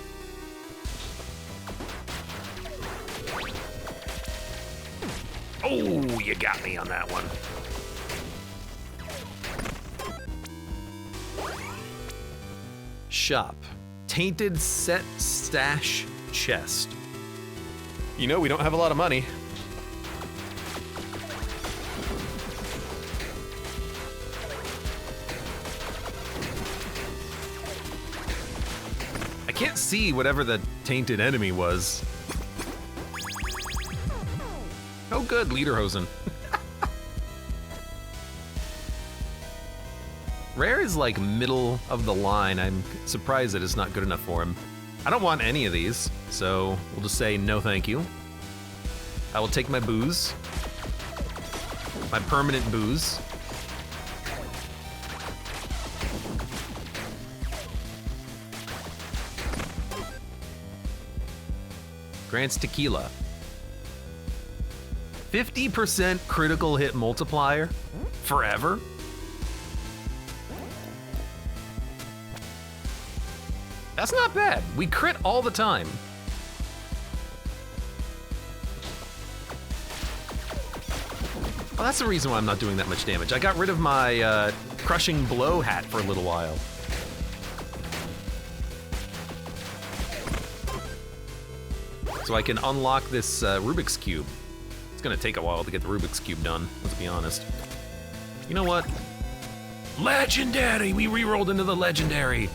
Oh, you got me on that one. Shop. Tainted set stash chest. You know, we don't have a lot of money. I can't see whatever the tainted enemy was. Oh good, Lederhosen. Rare is like middle of the line. I'm surprised that it's not good enough for him. I don't want any of these, so we'll just say no thank you. I will take my booze. My permanent booze. Grants tequila. 50% critical hit multiplier forever. That's not bad. We crit all the time. Well, that's the reason why I'm not doing that much damage. I got rid of my crushing blow hat for a little while. so I can unlock this Rubik's Cube. It's gonna take a while to get the Rubik's Cube done, let's be honest. You know what? Legendary! We re-rolled into the Legendary!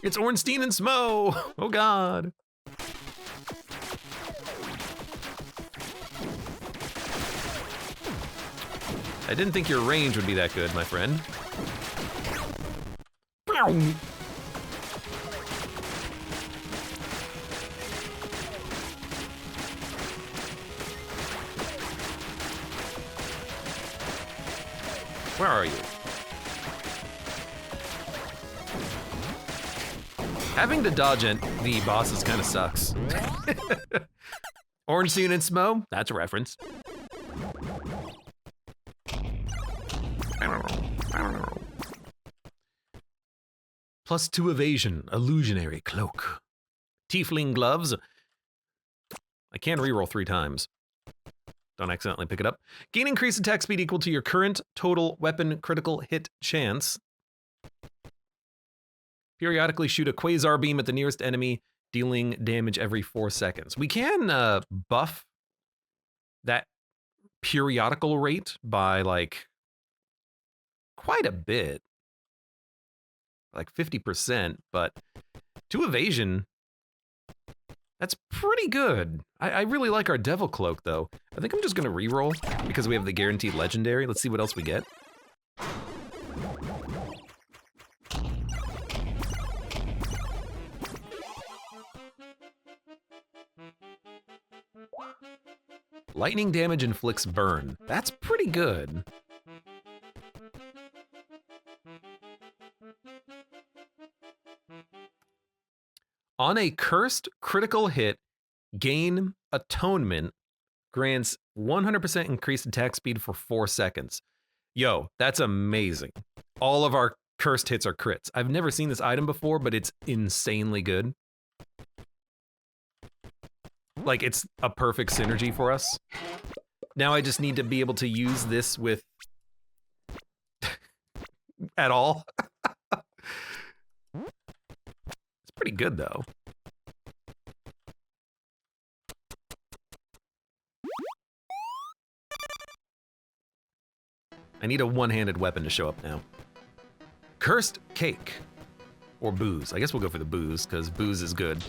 It's Ornstein and Smo! Oh god! I didn't think your range would be that good, my friend. Where are you? Having to dodge the bosses kind of sucks. Ornstein and Smo? That's a reference. +2 evasion, illusionary cloak. Tiefling gloves. I can reroll 3 times. Don't accidentally pick it up. Gain increased attack speed equal to your current total weapon critical hit chance. Periodically shoot a quasar beam at the nearest enemy, dealing damage every 4 seconds. We can buff that periodical rate by like quite a bit. Like 50%, but 2 evasion, that's pretty good. I really like our Devil Cloak, though. I think I'm just gonna reroll because we have the guaranteed legendary. Let's see what else we get. Lightning damage inflicts burn. That's pretty good. On a cursed critical hit, gain atonement grants 100% increased attack speed for 4 seconds. Yo, that's amazing. All of our cursed hits are crits. I've never seen this item before, but it's insanely good. Like, it's a perfect synergy for us. Now I just need to be able to use this with... at all. Pretty good, though. I need a one-handed weapon to show up now. Cursed cake. Or booze. I guess we'll go for the booze, because booze is good.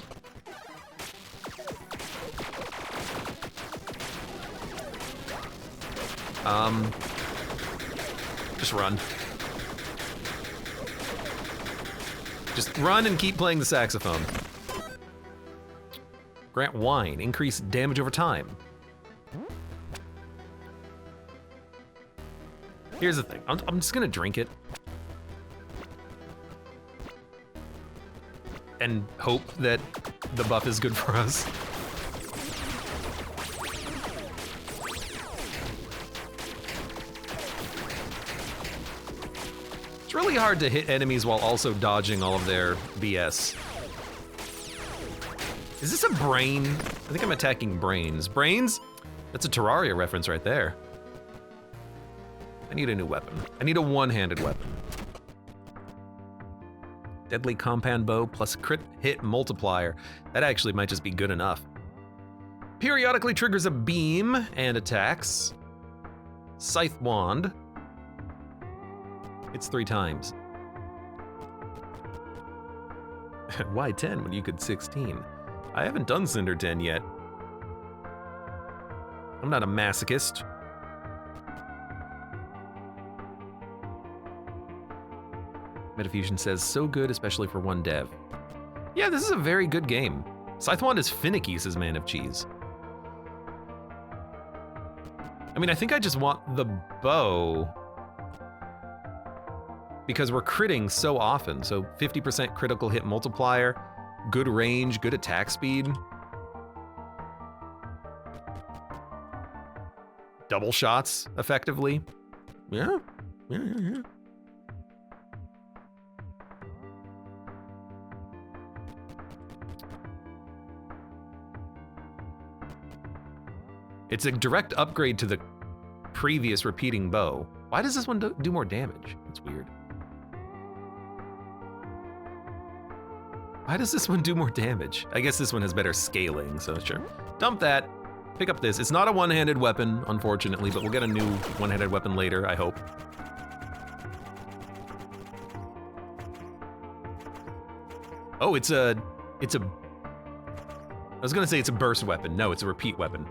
Just run. Just run and keep playing the saxophone. Grant wine, increase damage over time. Here's the thing, I'm just gonna drink it. And hope that the buff is good for us. It's really hard to hit enemies while also dodging all of their BS. Is this a brain? I think I'm attacking brains. Brains? That's a Terraria reference right there. I need a new weapon. I need a one-handed weapon. Deadly compound bow plus crit hit multiplier. That actually might just be good enough. Periodically triggers a beam and attacks. Scythe wand. It's 3 times. Why 10 when you could 16? I haven't done Cinder 10 yet. I'm not a masochist. Metafusion says, so good, especially for one dev. Yeah, this is a very good game. Scythe Wand is finicky, says Man of Cheese. I mean, I think I just want the bow because we're critting so often. So 50% critical hit multiplier, good range, good attack speed. Double shots, effectively. Yeah. It's a direct upgrade to the previous repeating bow. Why does this one do more damage? It's weird. Why does this one do more damage? I guess this one has better scaling, so sure. Dump that. Pick up this. It's not a one-handed weapon, unfortunately, but we'll get a new one-handed weapon later, I hope. Oh, it's a... I was gonna say it's a burst weapon. No, it's a repeat weapon.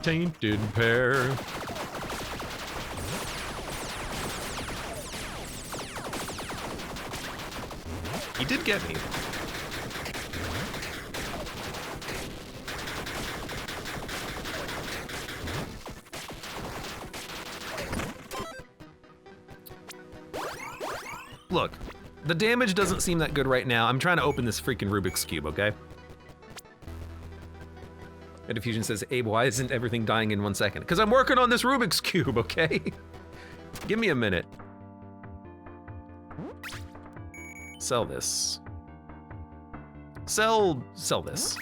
Tainted pear. He did get me. Look, the damage doesn't seem that good right now. I'm trying to open this freaking Rubik's Cube, okay? And Diffusion says, Abe, why isn't everything dying in 1 second? Because I'm working on this Rubik's Cube, okay? Give me a minute. Sell this. Sell this.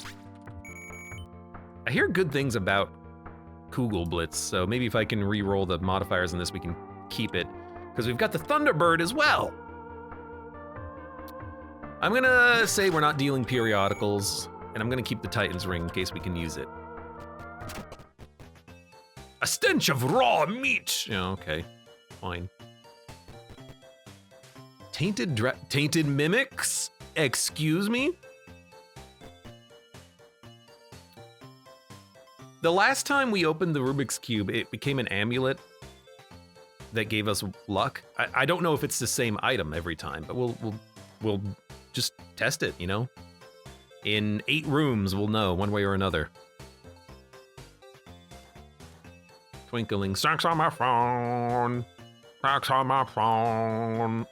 I hear good things about Kugel Blitz, so maybe if I can re-roll the modifiers on this, we can keep it. Because we've got the Thunderbird as well. I'm gonna say we're not dealing periodicals, and I'm gonna keep the Titan's Ring in case we can use it. A stench of raw meat! Yeah, okay, fine. Tainted mimics? Excuse me? The last time we opened the Rubik's Cube, it became an amulet that gave us luck. I don't know if it's the same item every time, but we'll just test it, you know? In 8 rooms, we'll know one way or another. Twinkling stacks on my phone. Stacks on my phone.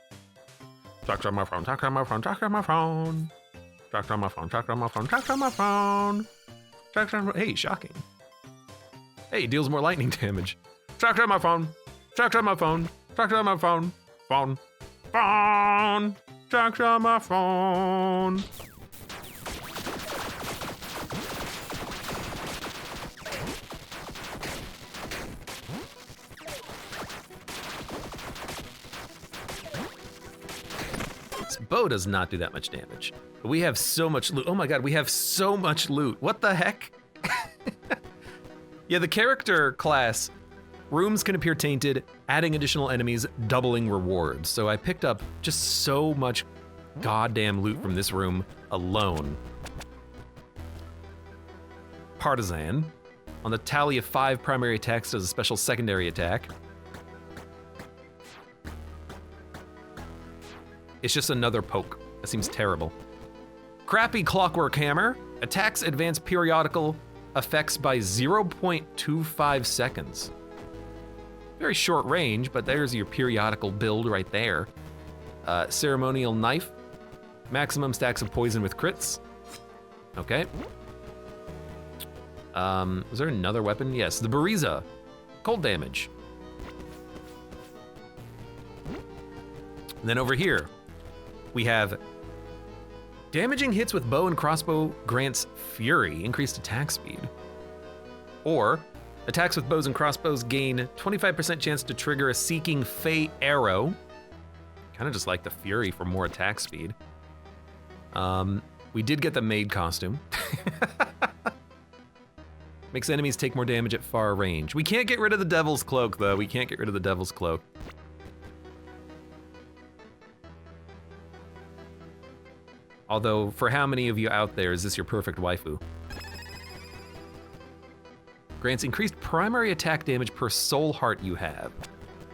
Stacks on my phone. Stacks on my phone. Stacks on my phone. Stacks on my phone. Stacks on my phone. Stacks on my phone. Stacks on my... Hey, shocking. Hey, deals more lightning damage. Stacks on my phone. Stacks on my phone. Stacks on my phone. Phone. Phone. Stacks on my phone. This bow does not do that much damage. But we have so much loot. Oh my god, we have so much loot. What the heck? Yeah, the character class, rooms can appear tainted, adding additional enemies, doubling rewards. So I picked up just so much goddamn loot from this room alone. Partisan. On the tally of 5 primary attacks, does a special secondary attack. It's just another poke. That seems terrible. Crappy Clockwork Hammer. Attacks advance periodical effects by 0.25 seconds. Very short range, but there's your periodical build right there. Ceremonial Knife. Maximum stacks of poison with crits. Okay. Was there another weapon? Yes, the Bariza. Cold damage. And then over here, we have damaging hits with bow and crossbow grants fury, increased attack speed. Or attacks with bows and crossbows gain 25% chance to trigger a seeking fey arrow. Kind of just like the fury for more attack speed. We did get the maid costume. Makes enemies take more damage at far range. We can't get rid of the devil's cloak though. We can't get rid of the devil's cloak. Although, for how many of you out there is this your perfect waifu? Grants increased primary attack damage per soul heart you have.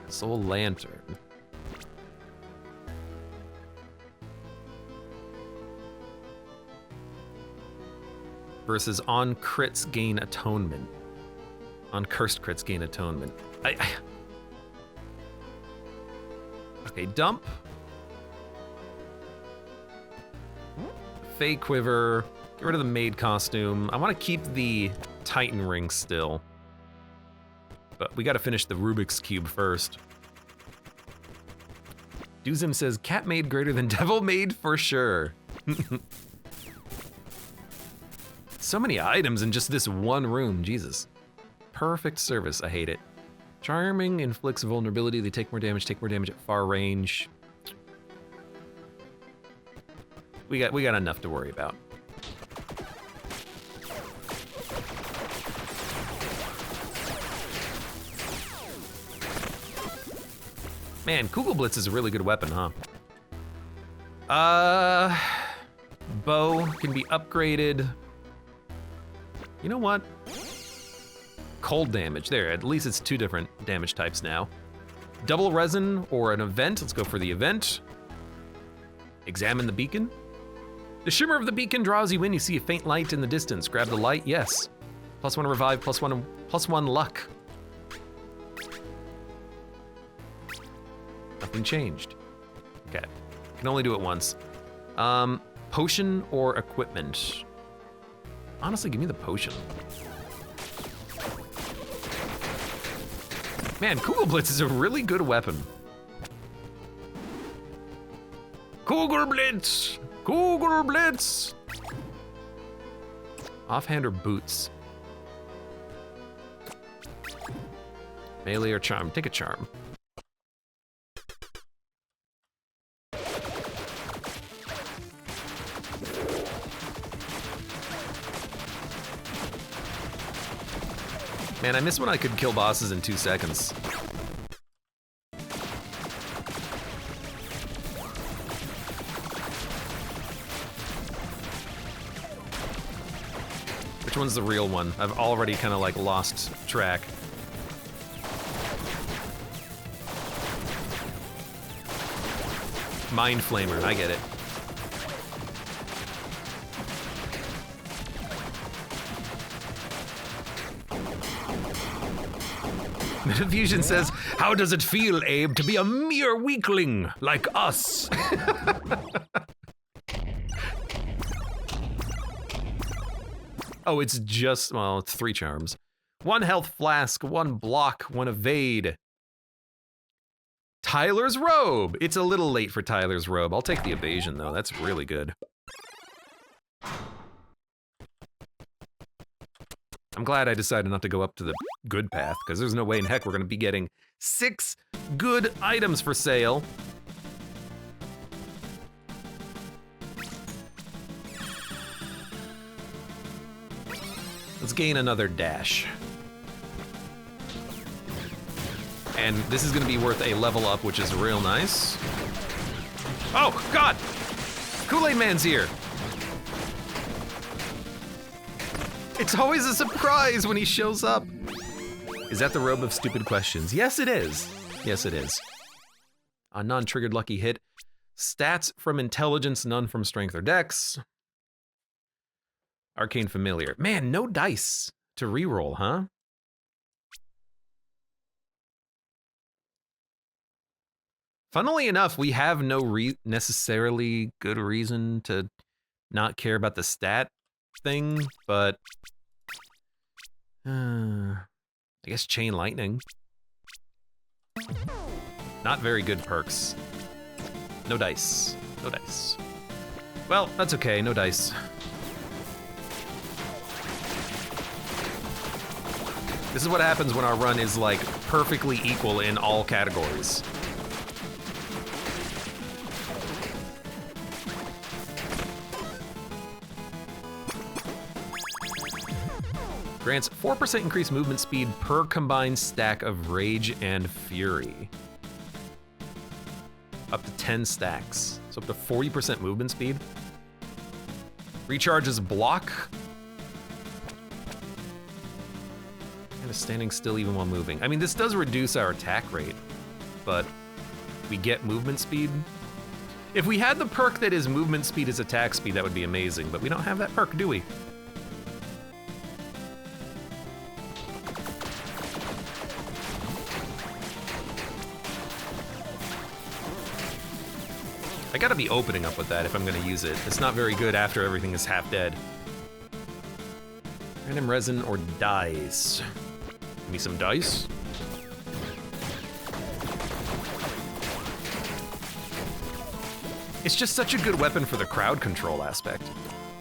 Soul Lantern. Versus on crits gain atonement. On cursed crits gain atonement. Okay, dump. Fey Quiver, get rid of the maid costume. I want to keep the Titan Ring still. But we got to finish the Rubik's Cube first. Duzim says, cat maid greater than devil maid for sure. So many items in just this one room, Jesus. Perfect service, I hate it. Charming inflicts vulnerability, they take more damage at far range. We got enough to worry about. Man, Kugelblitz is a really good weapon, huh? Bow can be upgraded. You know what? Cold damage, there, at least it's 2 different damage types now. Double resin or an event, let's go for the event. Examine the beacon. The shimmer of the beacon draws you in, you see a faint light in the distance. Grab the light, yes. +1 revive, +1 luck. Nothing changed. Okay, can only do it once. Potion or equipment? Honestly, give me the potion. Man, Kugelblitz is a really good weapon. Kugelblitz! Kugelblitz! Offhand or boots? Melee or charm? Take a charm. Man, I miss when I could kill bosses in 2 seconds. Which one's the real one? I've already kind of like lost track. Mind Flamer, I get it. Metafusion says, how does it feel, Abe, to be a mere weakling like us? Oh, it's just, well, it's 3 charms. 1 health flask, 1 block, 1 evade. Tyler's robe. It's a little late for Tyler's robe. I'll take the evasion, though. That's really good. I'm glad I decided not to go up to the good path, because there's no way in heck we're going to be getting 6 good items for sale. Let's gain another dash. And this is going to be worth a level up, which is real nice. Oh, God! Kool-Aid Man's here! It's always a surprise when he shows up. Is that the robe of stupid questions? Yes, it is. Yes, it is. A non-triggered lucky hit. Stats from intelligence, none from strength or dex. Arcane familiar. Man, no dice to reroll, huh? Funnily enough, we have no necessarily good reason to not care about the stat thing, but I guess Chain Lightning. Not very good perks. No dice. No dice. Well, that's okay, no dice. This is what happens when our run is like perfectly equal in all categories. Grants 4% increased movement speed per combined stack of Rage and Fury. Up to 10 stacks. So up to 40% movement speed. Recharges block. Kind of standing still even while moving. I mean, this does reduce our attack rate, but we get movement speed. If we had the perk that is movement speed is attack speed, that would be amazing, but we don't have that perk, do we? I gotta be opening up with that if I'm gonna use it. It's not very good after everything is half dead. Random resin or dice? Give me some dice. It's just such a good weapon for the crowd control aspect.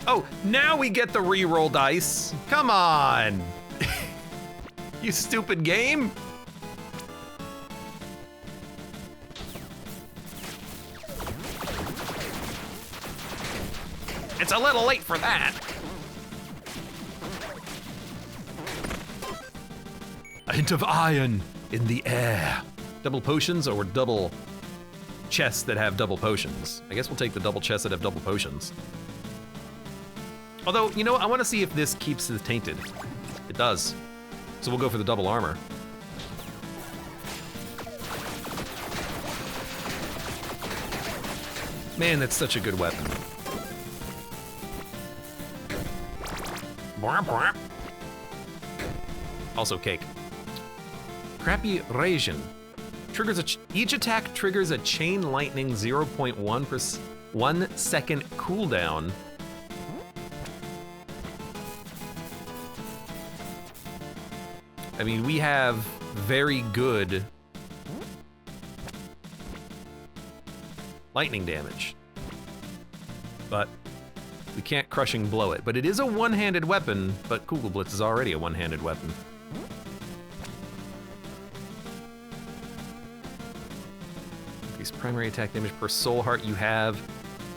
Oh, now we get the reroll dice. Come on. You stupid game. It's a little late for that. A hint of iron in the air. Double potions or double chests that have double potions? I guess we'll take the double chests that have double potions. Although, you know what? I want to see if this keeps the tainted. It does. So we'll go for the double armor. Man, that's such a good weapon. Also cake. Crappy Ration. Triggers each attack triggers a chain lightning 0.1 per 1 second cooldown. I mean, we have very good lightning damage, but we can't crushing blow it. But it is a one-handed weapon, but Kugel Blitz is already a one-handed weapon. Increase primary attack damage per soul heart you have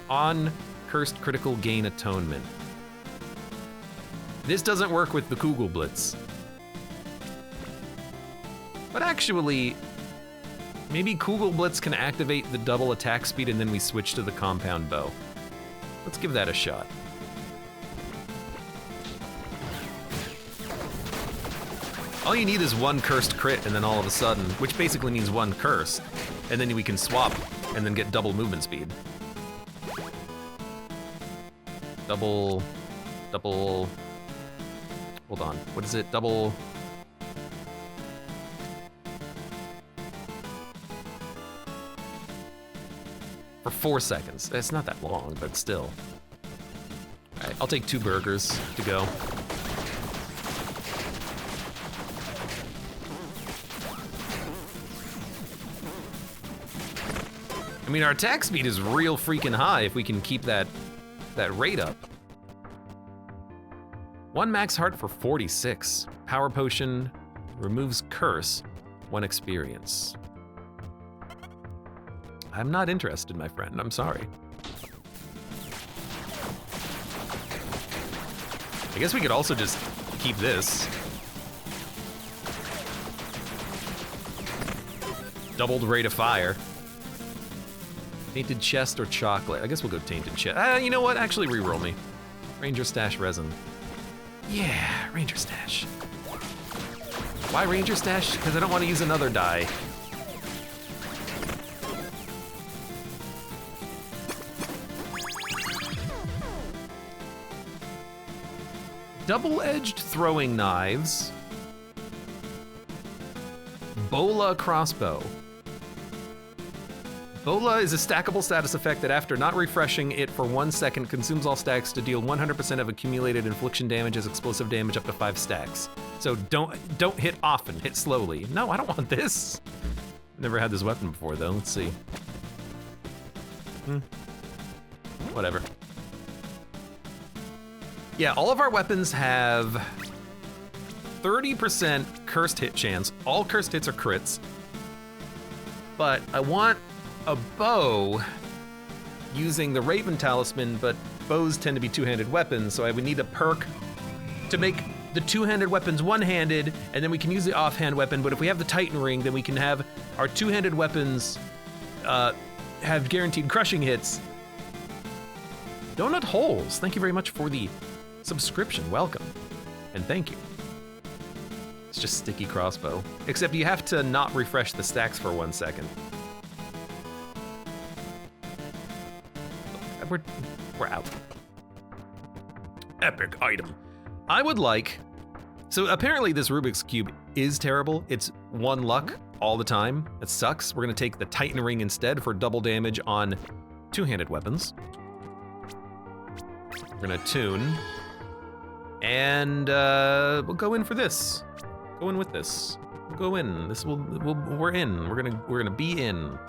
on cursed critical gain atonement. This doesn't work with the Kugel Blitz. But actually, maybe Kugel Blitz can activate the double attack speed and then we switch to the compound bow. Let's give that a shot. All you need is one cursed crit and then all of a sudden, which basically means one curse, and then we can swap and then get double movement speed. Double, hold on, what is it? Double. For 4 seconds. It's not that long, but still. All right, I'll take 2 burgers to go. I mean, our attack speed is real freaking high if we can keep that rate up. 1 max heart for 46. Power potion removes curse, 1 experience. I'm not interested, my friend. I'm sorry. I guess we could also just keep this. Doubled rate of fire. Tainted chest or chocolate? I guess we'll go tainted chest. You know what? Actually, reroll me. Ranger stash resin. Yeah, Ranger stash. Why Ranger stash? Because I don't want to use another die. Double-edged throwing knives. Bola crossbow. Bola is a stackable status effect that after not refreshing it for 1 second consumes all stacks to deal 100% of accumulated infliction damage as explosive damage up to 5 stacks. So don't hit often, hit slowly. No, I don't want this. Never had this weapon before though, let's see. Whatever. Yeah, all of our weapons have 30% cursed hit chance. All cursed hits are crits. But I want a bow using the Raven Talisman, but bows tend to be two-handed weapons, so I would need a perk to make the two-handed weapons one-handed, and then we can use the offhand weapon, but if we have the Titan Ring, then we can have our two-handed weapons have guaranteed crushing hits. Donut Holes, thank you very much for the subscription, welcome, and thank you. It's just sticky crossbow, except you have to not refresh the stacks for 1 second. We're out. Epic item. I would like, so apparently this Rubik's Cube is terrible. It's 1 luck all the time. It sucks. We're gonna take the Titan Ring instead for double damage on two-handed weapons. We're gonna tune. And we'll go in for this. Go in with this. We'll go in. We're in. We're gonna be in.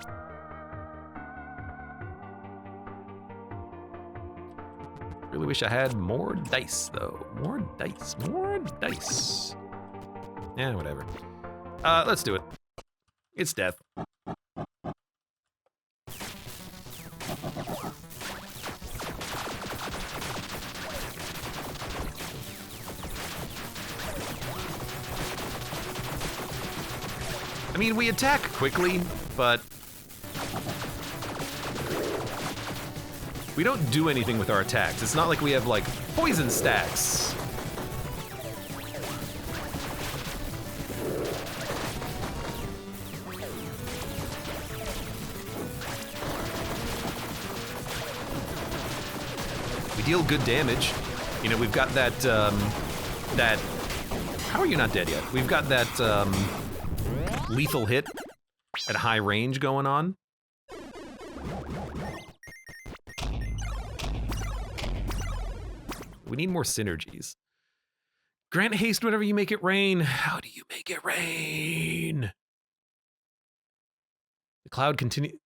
Really wish I had more dice though. More dice. Yeah, whatever. Let's do it. It's death. mean, we attack quickly, but we don't do anything with our attacks. It's not like we have, like, poison stacks. We deal good damage. You know, we've got that, how are you not dead yet? We've got that, lethal hit at high range going on. We need more synergies. Grant haste whenever you make it rain. How do you make it rain? The cloud continue.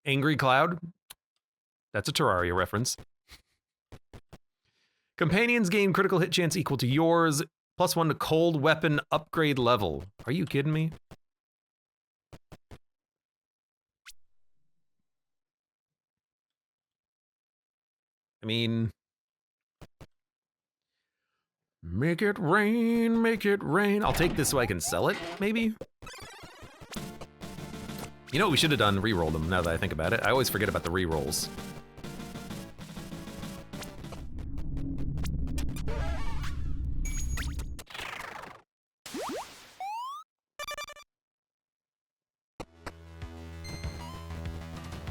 Angry cloud? That's a Terraria reference. Companions gain critical hit chance equal to yours, +1 to cold weapon upgrade level. Are you kidding me? I mean, make it rain, make it rain. I'll take this so I can sell it, maybe? You know what we should have done? Re-roll them, now that I think about it. I always forget about the re-rolls.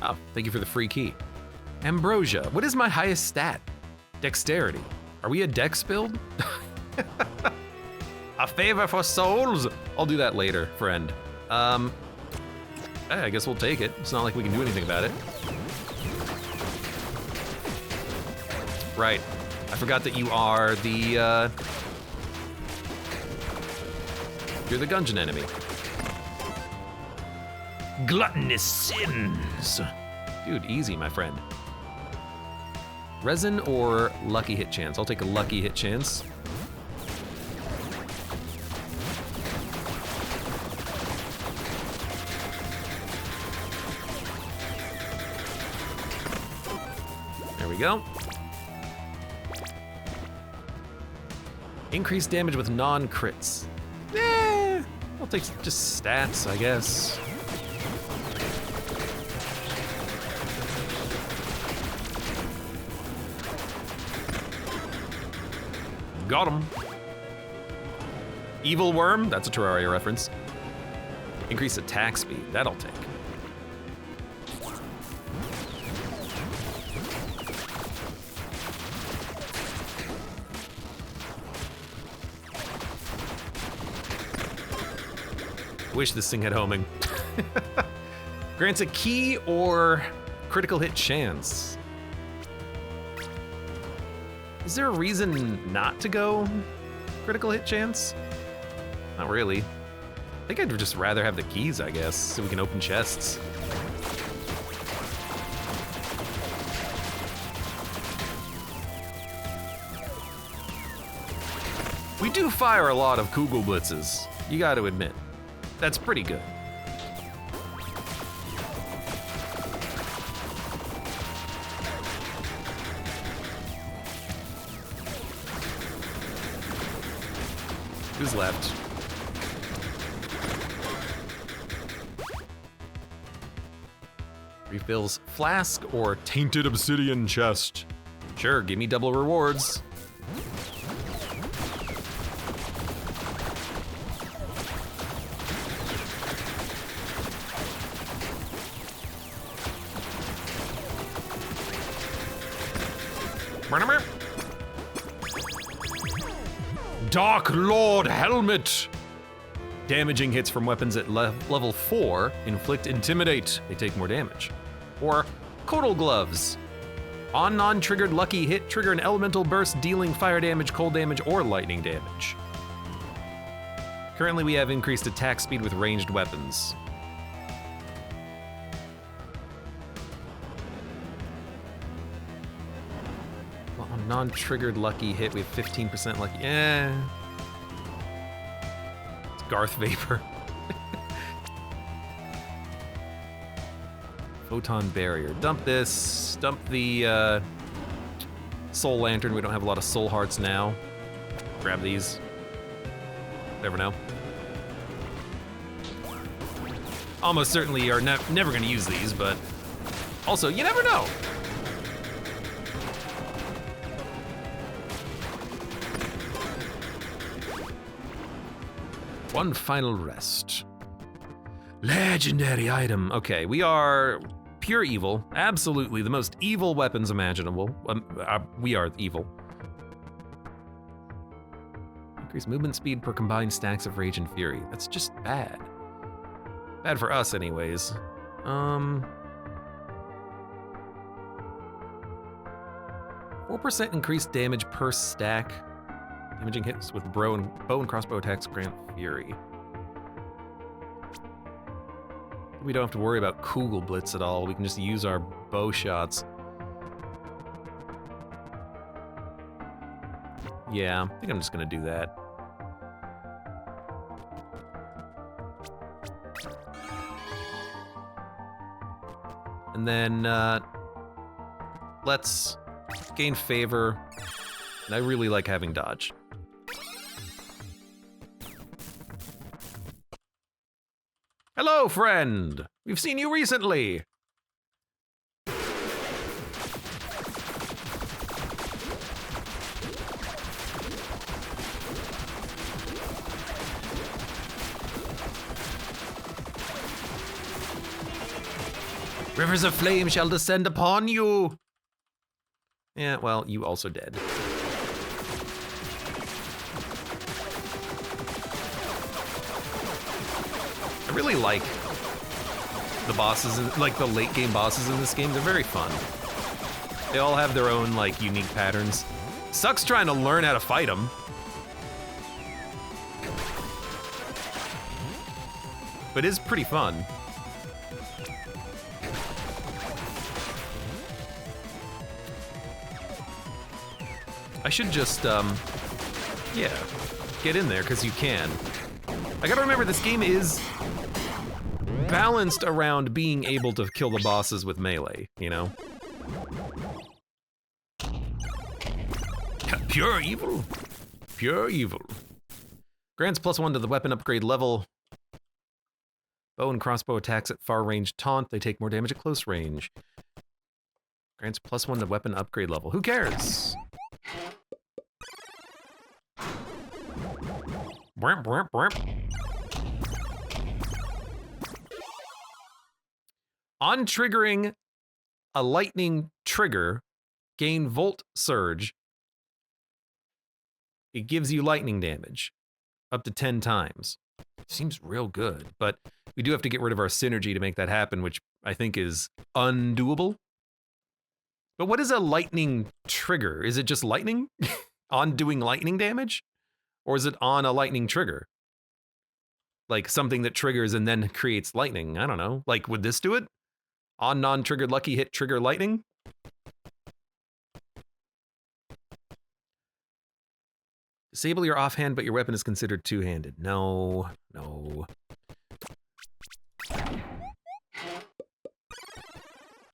Oh, thank you for the free key. Ambrosia, what is my highest stat? Dexterity. Are we a dex build? A favor for souls? I'll do that later, friend. I guess we'll take it. It's not like we can do anything about it. Right. I forgot that you are the, you're the Gungeon enemy. Gluttonous sins. Dude, easy, my friend. Resin or lucky hit chance? I'll take a lucky hit chance. There we go. Increased damage with non-crits. I'll take just stats, I guess. Got him. Evil Worm, that's a Terraria reference. Increase attack speed, that'll take. Wish this thing had homing. Grants a key or critical hit chance. Is there a reason not to go critical hit chance? Not really. I think I'd just rather have the keys, I guess, so we can open chests. We do fire a lot of Kugel Blitzes, you gotta admit. That's pretty good. Who's left? Refills flask or tainted obsidian chest. Sure, give me double rewards. Dark Lord Helmet. Damaging hits from weapons at level 4 inflict intimidate. They take more damage. Or Kotal Gloves. On non-triggered lucky hit, trigger an elemental burst dealing fire damage, cold damage, or lightning damage. Currently we have increased attack speed with ranged weapons. Non-triggered lucky hit, we have 15% lucky. It's Garth Vapor. Photon barrier. Dump this. Dump the soul lantern. We don't have a lot of soul hearts now. Grab these. Never know. almost certainly are never gonna use these, but also, you never know. One final rest. Legendary item. Okay, we are pure evil. Absolutely the most evil weapons imaginable. We are evil. Increase movement speed per combined stacks of rage and fury. That's just bad. Bad for us anyways. 4% increased damage per stack. Damaging hits with bow and crossbow attacks grant fury. We don't have to worry about Kugel Blitz at all. We can just use our bow shots. Yeah, I think I'm just gonna do that. And then let's gain favor. And I really like having dodge. Hello, friend. We've seen you recently. Rivers of flame shall descend upon you. Yeah, well, you also dead. I really like the bosses, like the late game bosses in this game. They're very fun. They all have their own like unique patterns. Sucks trying to learn how to fight them. But it's pretty fun. I should just, yeah, get in there, because you can. I gotta remember, this game is balanced around being able to kill the bosses with melee, you know? Pure evil. Pure evil. Grants +1 to the weapon upgrade level. Bow and crossbow attacks at far range taunt. They take more damage at close range. Grants +1 to weapon upgrade level. Who cares? Brimp, brimp, brimp. On triggering a lightning trigger, gain Volt Surge. It gives you lightning damage, up to 10 times. Seems real good, but we do have to get rid of our synergy to make that happen, which I think is undoable. But what is a lightning trigger? Is it just lightning? On doing lightning damage? Or is it on a lightning trigger? Like something that triggers and then creates lightning. I don't know. Like, would this do it? On non-triggered lucky hit trigger lightning? Disable your offhand, but your weapon is considered two-handed. No, no.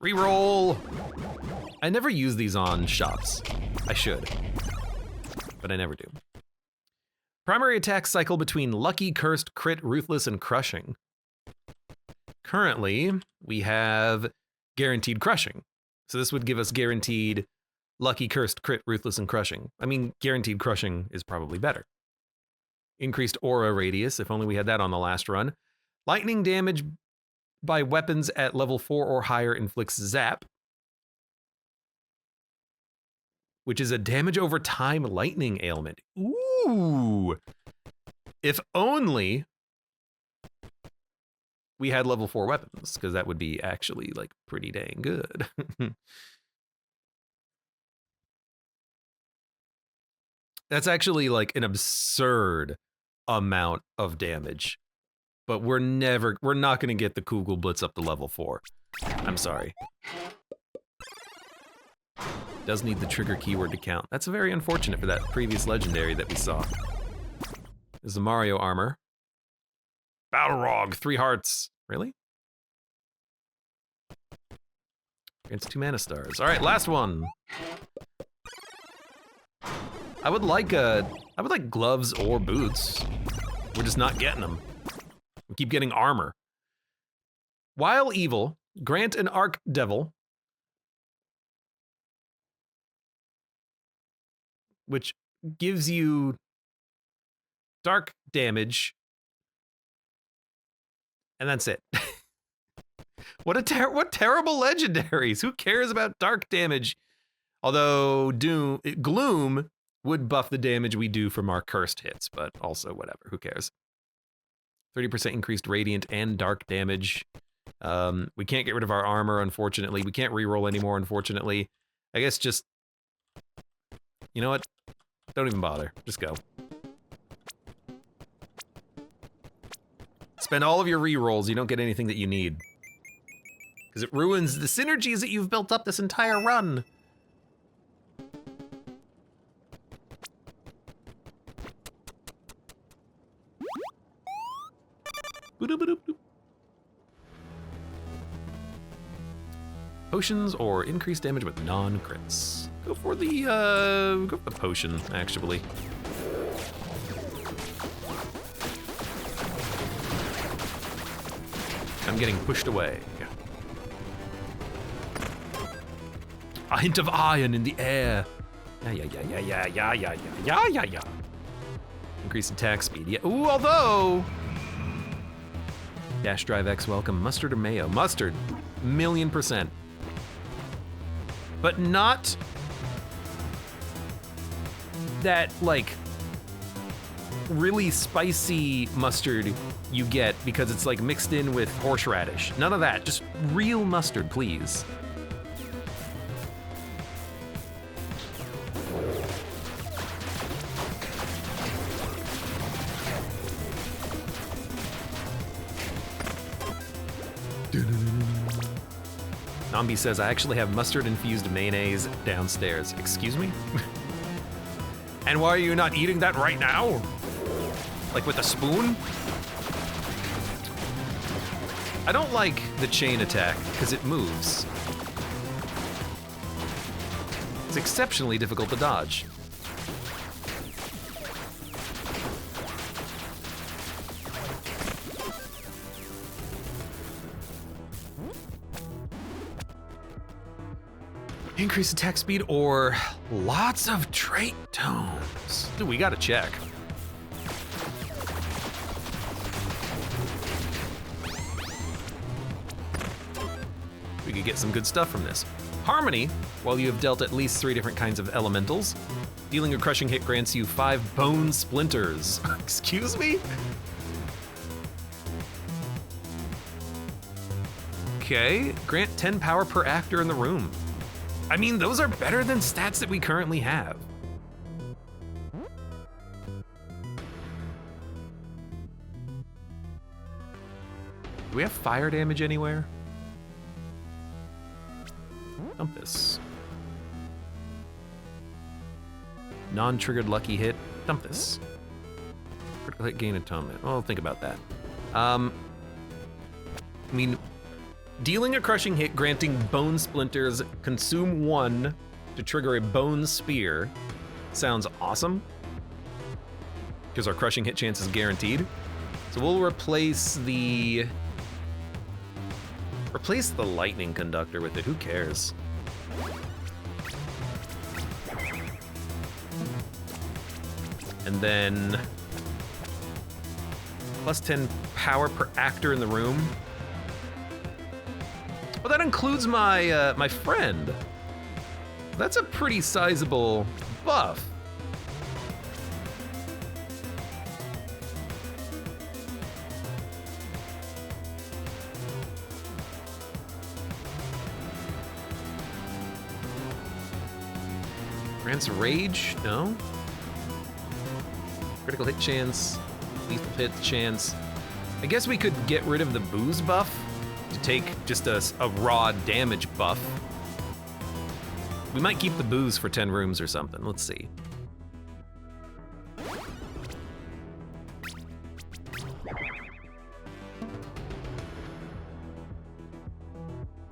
Reroll! I never use these on shops. I should, but I never do. Primary attacks cycle between Lucky, Cursed, Crit, Ruthless, and Crushing. Currently, we have Guaranteed Crushing. So this would give us Guaranteed Lucky, Cursed, Crit, Ruthless, and Crushing. I mean, Guaranteed Crushing is probably better. Increased Aura Radius, if only we had that on the last run. Lightning damage by weapons at level 4 or higher inflicts Zap, which is a damage over time lightning ailment. Ooh! If only we had level 4 weapons, because that would be actually, like, pretty dang good. That's actually, like, an absurd amount of damage. But we're not gonna get the Kugel Blitz up to level 4. I'm sorry. Does need the trigger keyword to count. That's very unfortunate for that previous legendary that we saw. This is the Mario armor. Balrog, 3 hearts. Really? Against 2 mana stars. All right, last one. I would like gloves or boots. We're just not getting them. We keep getting armor. While evil, grant an arc devil, which gives you dark damage, and that's it. What terrible legendaries. Who cares about dark damage? Although Gloom would buff the damage we do from our cursed hits, but also whatever, who cares? 30% increased radiant and dark damage. We can't get rid of our armor, unfortunately. We can't reroll anymore, unfortunately. I guess just, you know what? Don't even bother. Just go. Spend all of your rerolls. You don't get anything that you need. Because it ruins the synergies that you've built up this entire run. Potions or increased damage with non-crits. Go for the potion, actually. I'm getting pushed away. A hint of iron in the air. Yeah. Increased attack speed. Yeah. Ooh, although. Dash Drive X, welcome. Mustard or mayo? Mustard. 1,000,000%. But not that, like, really spicy mustard you get because it's, like, mixed in with horseradish. None of that. Just real mustard, please. Nambi says, I actually have mustard-infused mayonnaise downstairs. Excuse me? And why are you not eating that right now? Like with a spoon? I don't like the chain attack, because it moves. It's exceptionally difficult to dodge. Increase attack speed or lots of trait tomes. Dude, we gotta check. We could get some good stuff from this. Harmony, while you have dealt at least 3 different kinds of elementals, dealing a crushing hit grants you 5 bone splinters. Excuse me? Okay, grant 10 power per actor in the room. I mean, those are better than stats that we currently have. Do we have fire damage anywhere? Dump this. Non-triggered lucky hit. Dump this. Critical hit gain atonement. Well, think about that. I mean, dealing a crushing hit, granting bone splinters, consume 1 to trigger a bone spear. Sounds awesome. Because our crushing hit chance is guaranteed. So we'll replace the lightning conductor with it. Who cares? And then plus 10 power per actor in the room. Well, that includes my my friend. That's a pretty sizable buff. Grants rage? No. Critical hit chance, lethal hit chance. I guess we could get rid of the booze buff to take just a raw damage buff. We might keep the booze for 10 rooms or something. Let's see.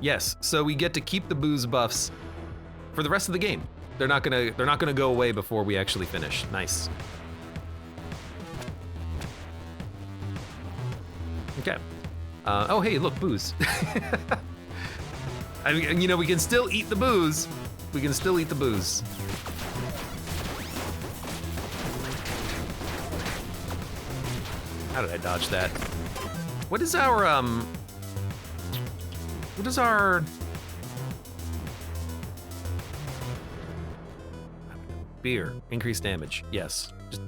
Yes, so we get to keep the booze buffs for the rest of the game. They're not gonna go away before we actually finish. Nice. Okay. Oh, hey, look, booze. I mean, you know, we can still eat the booze. We can still eat the booze. How did I dodge that? What is our, beer? Increased damage, yes. Just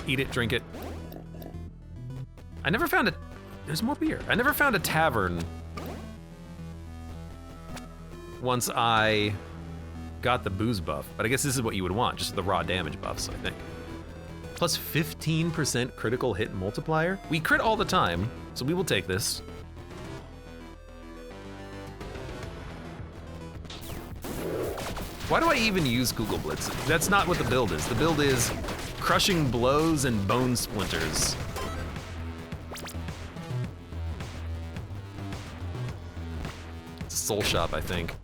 eat it, drink it. I never found a, there's more beer. I never found a tavern once I got the booze buff, but I guess this is what you would want, just the raw damage buffs, I think. Plus 15% critical hit multiplier. We crit all the time, so we will take this. Why do I even use Google Blitz? That's not what the build is. The build is crushing blows and bone splinters. It's a soul shop, I think.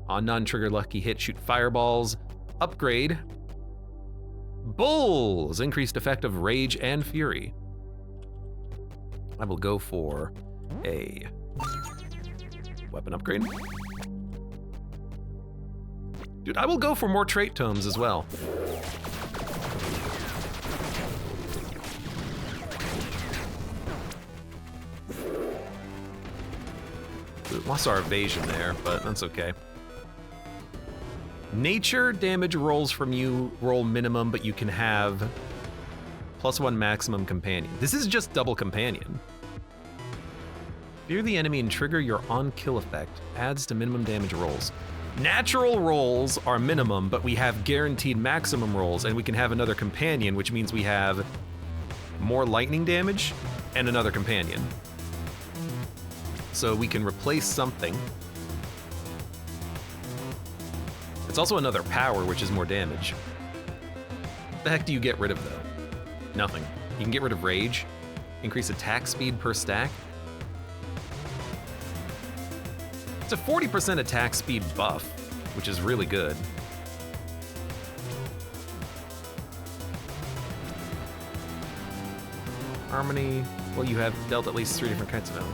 On non-trigger lucky hit, shoot fireballs. Upgrade. Bulls! Increased effect of rage and fury. I will go for a weapon upgrade. Dude, I will go for more trait tomes as well. We lost our evasion there, but that's okay. Nature damage rolls from you roll minimum, but you can have +1 maximum companion. This is just double companion. Fear the enemy and trigger your on-kill effect. Adds to minimum damage rolls. Natural rolls are minimum, but we have guaranteed maximum rolls, and we can have another companion, which means we have more lightning damage and another companion. So we can replace something. It's also another power, which is more damage. What the heck do you get rid of, though? Nothing. You can get rid of rage, increase attack speed per stack. It's a 40% attack speed buff, which is really good. Harmony, well, you have dealt at least 3 different kinds of ammo.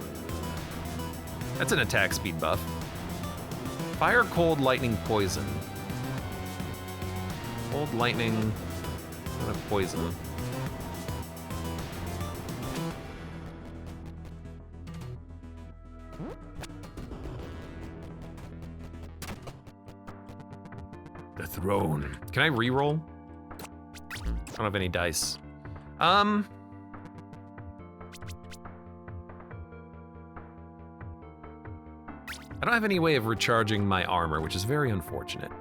That's an attack speed buff. Fire, cold, lightning, poison. Cold, lightning, and a poison. The throne. Can I re-roll? I don't have any dice. I don't have any way of recharging my armor, which is very unfortunate.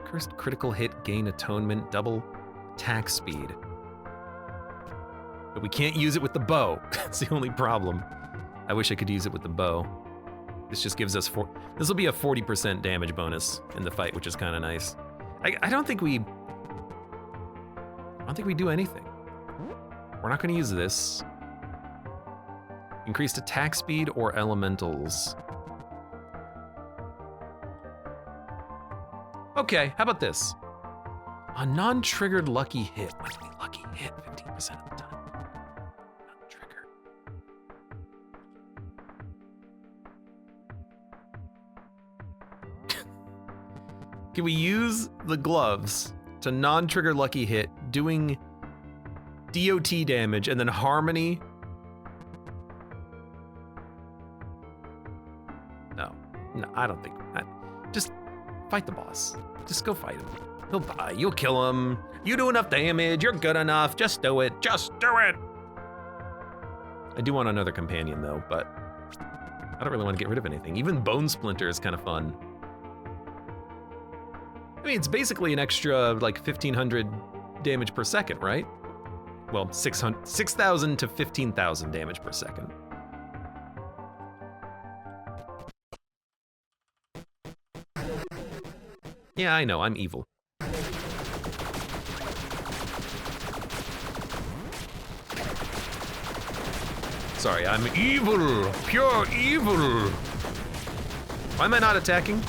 Cursed critical hit, gain atonement, double attack speed. But we can't use it with the bow. That's the only problem. I wish I could use it with the bow. This just gives us this will be a 40% damage bonus in the fight, which is kind of nice. I don't think we do anything. We're not going to use this. Increased attack speed or elementals. Okay, how about this? A non-triggered lucky hit. What's a lucky hit 15% of the time? Non-trigger. Can we use the gloves to non-trigger lucky hit, doing DOT damage, and then harmony? No, I don't think. Just fight the boss. Just go fight him. He'll die. You'll kill him. You do enough damage. You're good enough. Just do it. Just do it. I do want another companion, though, but I don't really want to get rid of anything. Even Bone Splinter is kind of fun. I mean, it's basically an extra, like, 1,500 damage per second, right? Well, 6,000 to 15,000 damage per second. Yeah, I know, I'm evil. Sorry, I'm evil, pure evil. Why am I not attacking?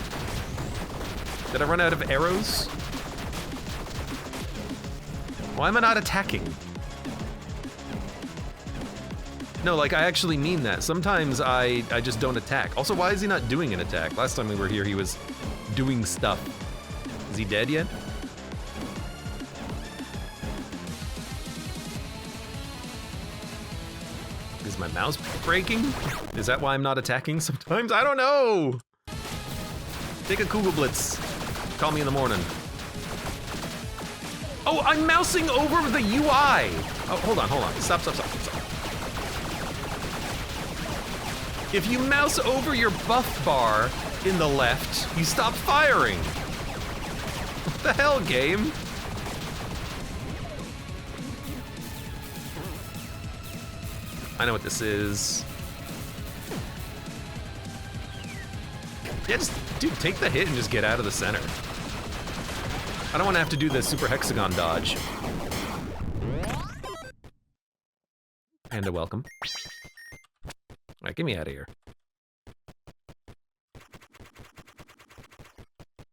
Did I run out of arrows? Why am I not attacking? No, like, I actually mean that. Sometimes I just don't attack. Also, why is he not doing an attack? Last time we were here, he was doing stuff. Is he dead yet? Is my mouse breaking? Is that why I'm not attacking sometimes? I don't know! Take a Kugel Blitz. Call me in the morning. Oh, I'm mousing over the UI! Oh, hold on. Stop. If you mouse over your buff bar in the left, you stop firing. What the hell, game? I know what this is. Yeah, dude, take the hit and just get out of the center. I don't want to have to do the super hexagon dodge. Panda, welcome. All right, get me out of here.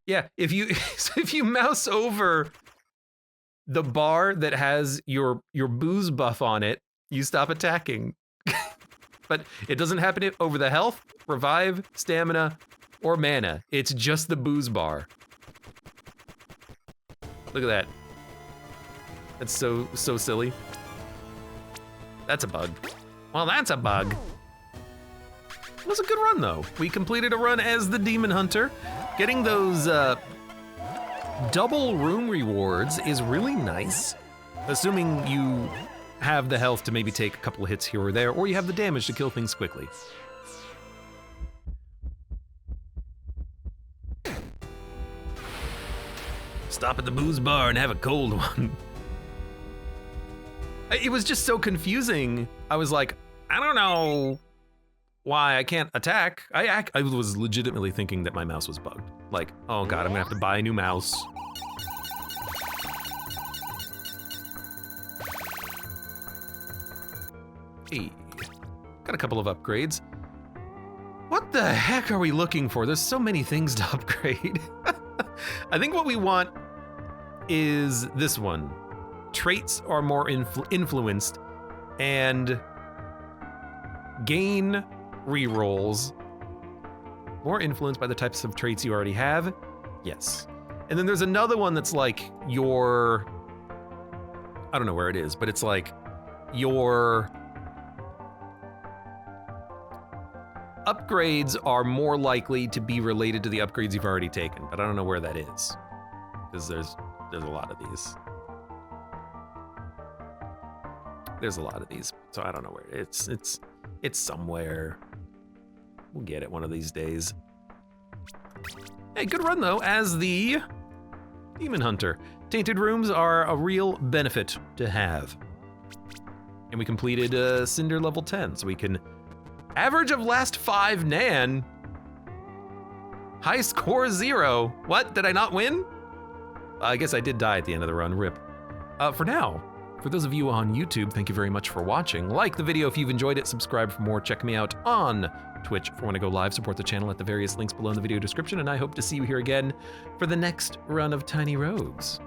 Yeah, if you mouse over the bar that has your booze buff on it, you stop attacking. But it doesn't happen over the health, revive, stamina, or mana. It's just the booze bar. Look at that. That's so silly. That's a bug. Well, that's a bug. It was a good run, though. We completed a run as the Demon Hunter. Getting those double room rewards is really nice, assuming you have the health to maybe take a couple of hits here or there, or you have the damage to kill things quickly. Stop at the booze bar and have a cold one. It was just so confusing. I was like, I don't know why I can't attack. I was legitimately thinking that my mouse was bugged. Like, oh god, I'm gonna have to buy a new mouse. Hey, got a couple of upgrades. What the heck are we looking for? There's so many things to upgrade. I think what we want is this one. Traits are more influenced and gain rerolls. More influenced by the types of traits you already have. Yes. And then there's another one that's like your, I don't know where it is, but it's like your upgrades are more likely to be related to the upgrades you've already taken, but I don't know where that is, because there's a lot of these. There's a lot of these, so I don't know where it's somewhere. We'll get it one of these days. Hey, good run though, as the Demon Hunter. Tainted rooms are a real benefit to have. And we completed Cinder level 10, so we can average of last 5 Nan. High score 0. What, did I not win? I guess I did die at the end of the run, rip. For now, for those of you on YouTube, thank you very much for watching. Like the video if you've enjoyed it, subscribe for more, check me out on Twitch if you want to go live, support the channel at the various links below in the video description, and I hope to see you here again for the next run of Tiny Rogues.